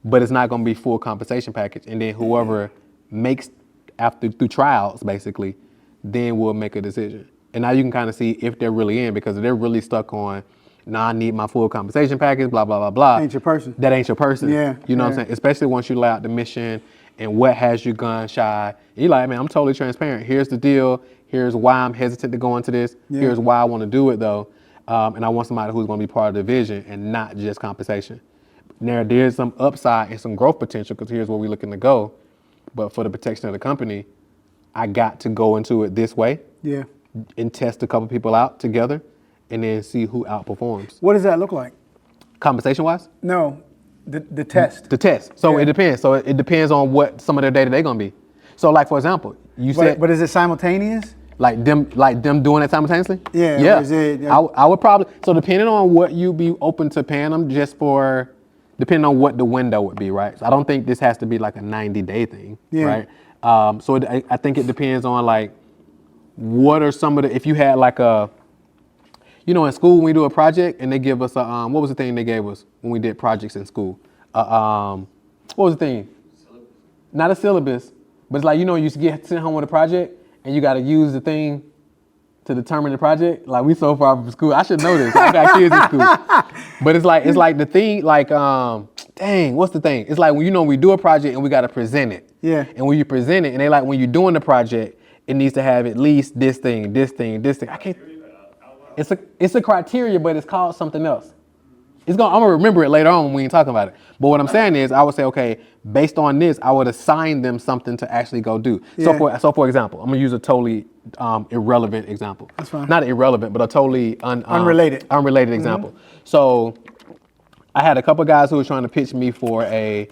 But it's not gonna be full compensation package. And then whoever makes through trials, basically, then we'll make a decision. And now you can kind of see if they're really in, because if they're really stuck on, I need my full compensation package, blah, blah, blah, blah. Ain't your person. That ain't your person. Yeah. You know what I'm saying? Especially once you lay out the mission and what has you gun shy. You're like, man, I'm totally transparent. Here's the deal. Here's why I'm hesitant to go into this. Here's why I want to do it, though. And I want somebody who's going to be part of the vision and not just compensation. Now, there's some upside and some growth potential, because here's where we're looking to go. But for the protection of the company, I got to go into it this way. And test a couple people out together, and then see who outperforms. What does that look like? Compensation-wise? No, the test. The test. So it depends. So it depends on what some of their day-to-day gonna be. So like, for example, you said... But is it simultaneous? Like them doing it simultaneously? Yeah. I would probably... So depending on what you be open to paying them, depending on what the window would be, right? So I don't think this has to be like a 90-day thing, right? So I think it depends on like, what are some of if you had like in school when we do a project and they give us what was the thing they gave us when we did projects in school? What was the thing? Syllabus. Not a syllabus, but it's like, you used to get sent home with a project and you got to use the thing to determine the project. Like, we so far from school. I should know this. I got kids in school. But it's like the thing, like, dang, what's the thing? It's like when we do a project and we got to present it. Yeah. And when you present it, and they like when you're doing the project, it needs to have at least this thing. I can't. It's a criteria, but it's called something else. I'm gonna remember it later on when we ain't talking about it. But what I'm saying is, I would say, okay, based on this, I would assign them something to actually go do. Yeah. So for example, I'm gonna use a totally irrelevant example. That's fine. Not irrelevant, but a totally Unrelated example. So I had a couple guys who were trying to pitch me for a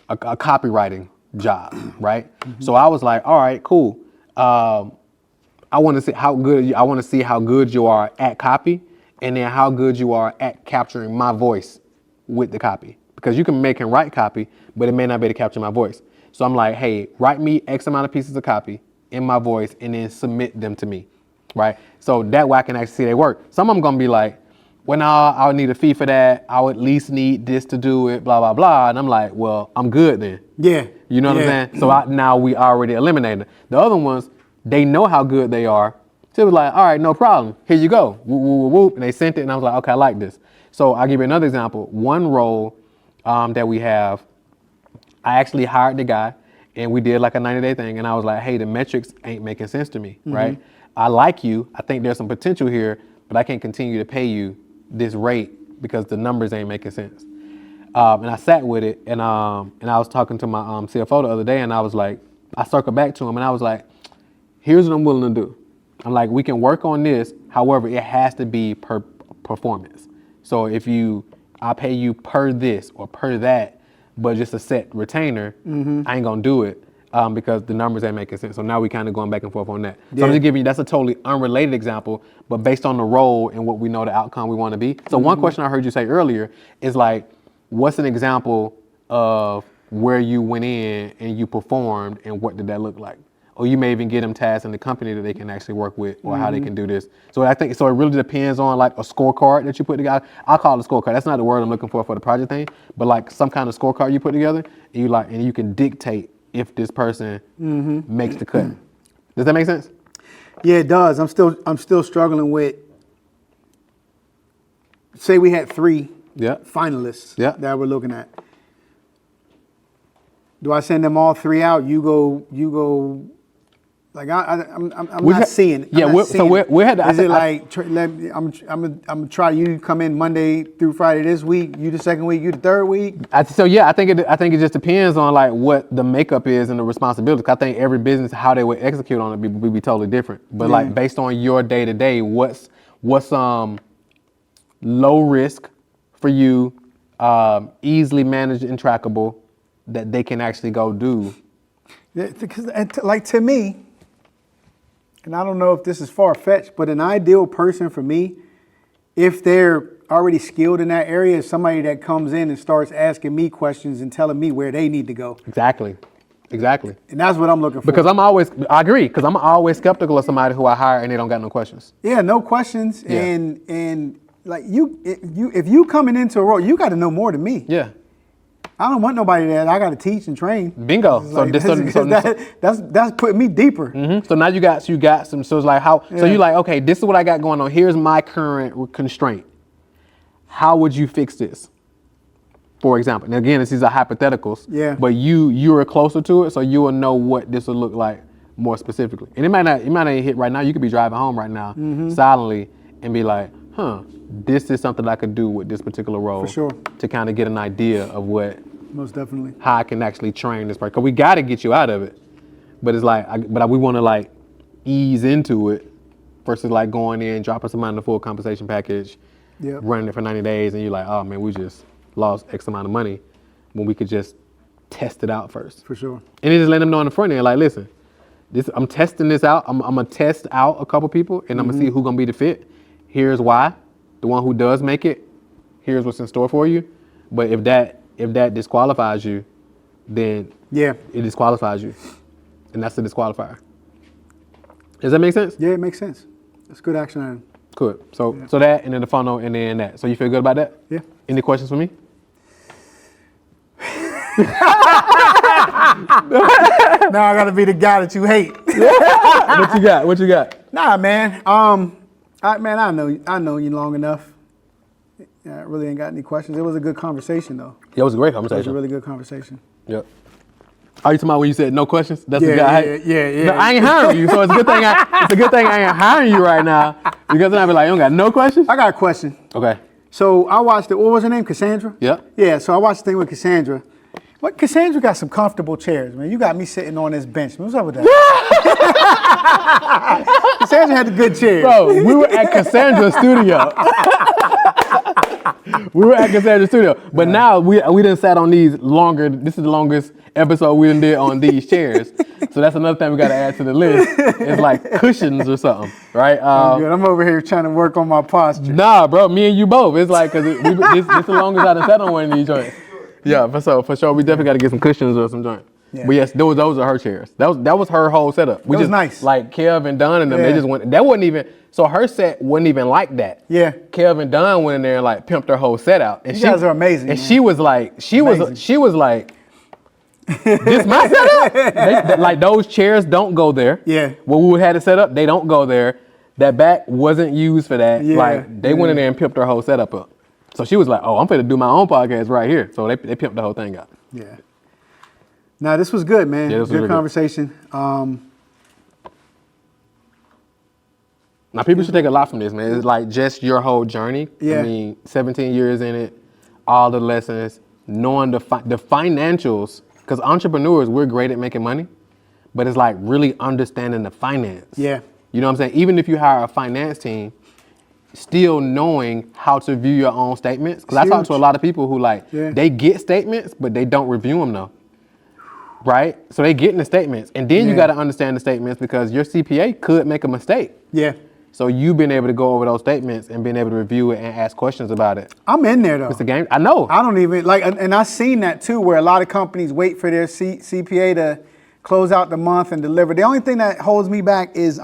copywriting job, right? So I was like, all right, cool. I want to see how good you are at copy, and then how good you are at capturing my voice with the copy. Because you can make and write copy, but it may not be able to capture my voice. So I'm like, hey, write me X amount of pieces of copy in my voice and then submit them to me, right? So that way I can actually see they work. Some of them gonna be like, well, no, I'll need a fee for that. I'll at least need this to do it, blah, blah, blah. And I'm like, well, I'm good then. Yeah. You know what I'm saying? So now we already eliminated it. The other ones, they know how good they are. So it was like, all right, no problem. Here you go. Whoop, whoop, whoop, whoop. And they sent it, and I was like, okay, I like this. So I'll give you another example. One role that we have, I actually hired the guy, and we did like a 90-day thing. And I was like, hey, the metrics ain't making sense to me, right? I like you. I think there's some potential here, but I can't continue to pay you this rate because the numbers ain't making sense. And I sat with it, and I was talking to my CFO the other day, and I was like, I circled back to him, and I was like, here's what I'm willing to do. I'm like, we can work on this. However, it has to be per performance. So if I pay you per this or per that, but just a set retainer, I ain't gonna do it because the numbers ain't making sense. So now we kind of going back and forth on that. So I'm just giving you, that's a totally unrelated example, but based on the role and what we know the outcome we want to be. So one question I heard you say earlier is like, what's an example of where you went in and you performed and what did that look like? Or you may even get them tasks in the company that they can actually work with or how they can do this. So I think, so it really depends on like a scorecard that you put together. I'll call it a scorecard. That's not the word I'm looking for the project thing, but like some kind of scorecard you put together and you can dictate if this person makes the cut. Does that make sense? Yeah, it does. I'm still struggling with, say we had 3 finalists that we're looking at. Do I send them all 3 out? You go. Like I'm not seeing it. Yeah, so we had. Is it like I'm gonna try you come in Monday through Friday this week? You the second week, you the third week. I think it just depends on like what the makeup is and the responsibility. I think every business how they would execute on it would be totally different. But like based on your day to day, what's low risk for you, easily managed and trackable that they can actually go do. Because like to me. And I don't know if this is far-fetched, but an ideal person for me, if they're already skilled in that area, is somebody that comes in and starts asking me questions and telling me where they need to go. Exactly. And that's what I'm looking for. Because I agree, because I'm always skeptical of somebody who I hire and they don't got no questions. Yeah, no questions. Yeah. And like if you coming into a role, you got to know more than me. Yeah. I don't want nobody that I got to teach and train. Bingo. That's putting me deeper. Mm-hmm. So now you got some. So it's like how. Yeah. So you like, okay, this is what I got going on. Here's my current constraint. How would you fix this? For example, and again, these are hypotheticals. Yeah. But you are closer to it, so you will know what this will look like more specifically. And it might not hit right now. You could be driving home right now silently and be like, this is something I could do with this particular role. For sure. To kind of get an idea of what. Most definitely. How I can actually train this person. Because we got to get you out of it. But it's like, we want to like ease into it versus like going in, dropping somebody in the full compensation package, running it for 90 days, and you're like, oh man, we just lost X amount of money when we could just test it out first. For sure. And then just let them know on the front end, like, listen, I'm testing this out. I'm going to test out a couple people, and I'm going to see who's going to be the fit. Here's why. The one who does make it, here's what's in store for you. But if that disqualifies you, then it disqualifies you. And that's the disqualifier. Does that make sense? Yeah, it makes sense. That's good action item. Good. So that, and then the funnel, and then that. So you feel good about that? Yeah. Any questions for me? Now I gotta be the guy that you hate. What you got? Nah, man. I know you long enough. I really ain't got any questions. It was a good conversation, though. Yeah, it was a great It was conversation. a really good conversation. Yep. Are you talking about when you said no questions? That's Yeah, the guy. yeah. No, I ain't hiring you, so it's a good thing. I ain't hiring you right now because then I'd be like, you don't got no questions. I got a question. Okay. So I watched it. What was her name? Cassandra? Yeah. Yeah, so I watched the thing with Cassandra. But Cassandra got some comfortable chairs, man. You got me sitting on this bench. What's up with that? Cassandra had the good chairs. Bro, we were at Cassandra's studio. But now we done sat on these longer. This is the longest episode we done did on these chairs. So that's another thing we got to add to the list. It's like cushions or something, right? I'm over here trying to work on my posture. Nah, bro, me and you both. It's like, cause this is the longest I done sat on one of these joints. Yeah, for sure. We definitely got to get some cushions or some joint. Yeah. But yes, those are her chairs. That was her whole setup. That was nice. Like Kev and Dunn and them, they just went. That wasn't even. So her set wasn't even like that. Yeah. Kev and Dunn went in there and like pimped her whole set out. And you guys are amazing. And man. she was like, she was like, this my setup. Like those chairs don't go there. Yeah. When we had it set up, they don't go there. That back wasn't used for that. Yeah. Like they went in there and pimped her whole setup up. So she was like, oh, I'm finna do my own podcast right here. So they pimped the whole thing out. Yeah. Now this was good, man. Yeah, this was good really conversation. Now people should take a lot from this, man. It's like just your whole journey. Yeah. I mean, 17 years in it, all the lessons, knowing the financials. Because entrepreneurs, we're great at making money, but it's like really understanding the finance. Yeah. You know what I'm saying? Even if you hire a finance team, still knowing how to view your own statements. Because I talk to a lot of people who they get statements, but they don't review them though. Right? So they get in the statements. And then you got to understand the statements because your CPA could make a mistake. Yeah. So you've been able to go over those statements and been able to review it and ask questions about it. I'm in there though. It's a game. I know. I don't even and I've seen that too, where a lot of companies wait for their CPA to close out the month and deliver. The only thing that holds me back is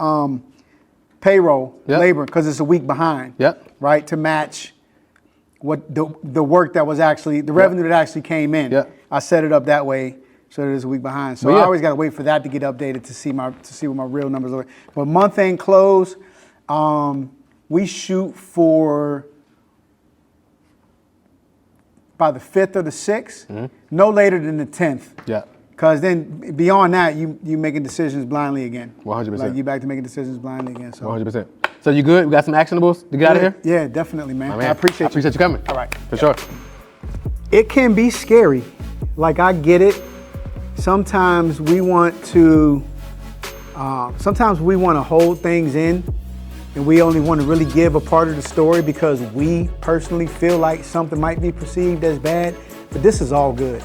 payroll, labor, because it's a week behind. Yep. Right, to match what the work that was actually the revenue that actually came in. Yep. I set it up that way so that it's a week behind. So I always got to wait for that to get updated to see what my real numbers are. But month end close. We shoot for by the 5th or the 6th, no later than the 10th. Yeah. Because then beyond that, you making decisions blindly again. 100%. Like you back to making decisions blindly again. So 100%. So you good? We got some actionables to get out of here? Yeah, definitely, man. My man. I appreciate you coming. All right. For sure. It can be scary. Like I get it. Sometimes we want to hold things in. And we only want to really give a part of the story because we personally feel like something might be perceived as bad. But this is all good.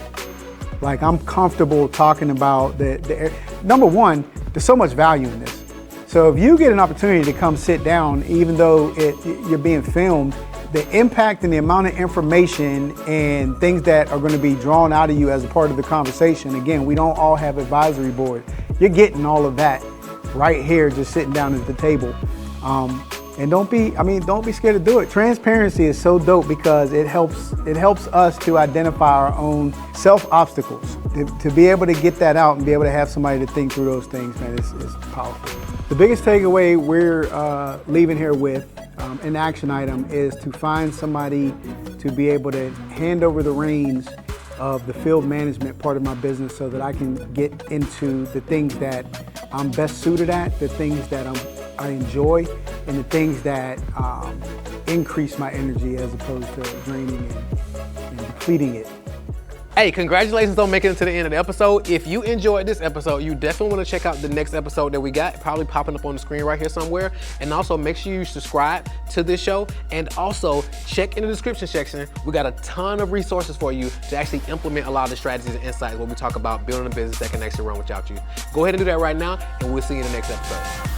Like I'm comfortable talking about the number one, there's so much value in this. So if you get an opportunity to come sit down, even though you're being filmed, the impact and the amount of information and things that are going to be drawn out of you as a part of the conversation. Again, we don't all have advisory board. You're getting all of that right here, just sitting down at the table. And don't be scared to do it. Transparency is so dope because it helps us to identify our own self-obstacles. To be able to get that out and be able to have somebody to think through those things, man, is powerful. The biggest takeaway we're leaving here with, an action item, is to find somebody to be able to hand over the reins of the field management part of my business so that I can get into the things that I'm best suited at, the things that I enjoy, and the things that increase my energy as opposed to draining and depleting it. Hey, congratulations on making it to the end of the episode. If you enjoyed this episode, you definitely want to check out the next episode that we got, probably popping up on the screen right here somewhere. And also make sure you subscribe to this show and also check in the description section. We got a ton of resources for you to actually implement a lot of the strategies and insights when we talk about building a business that can actually run without you. Go ahead and do that right now, and we'll see you in the next episode.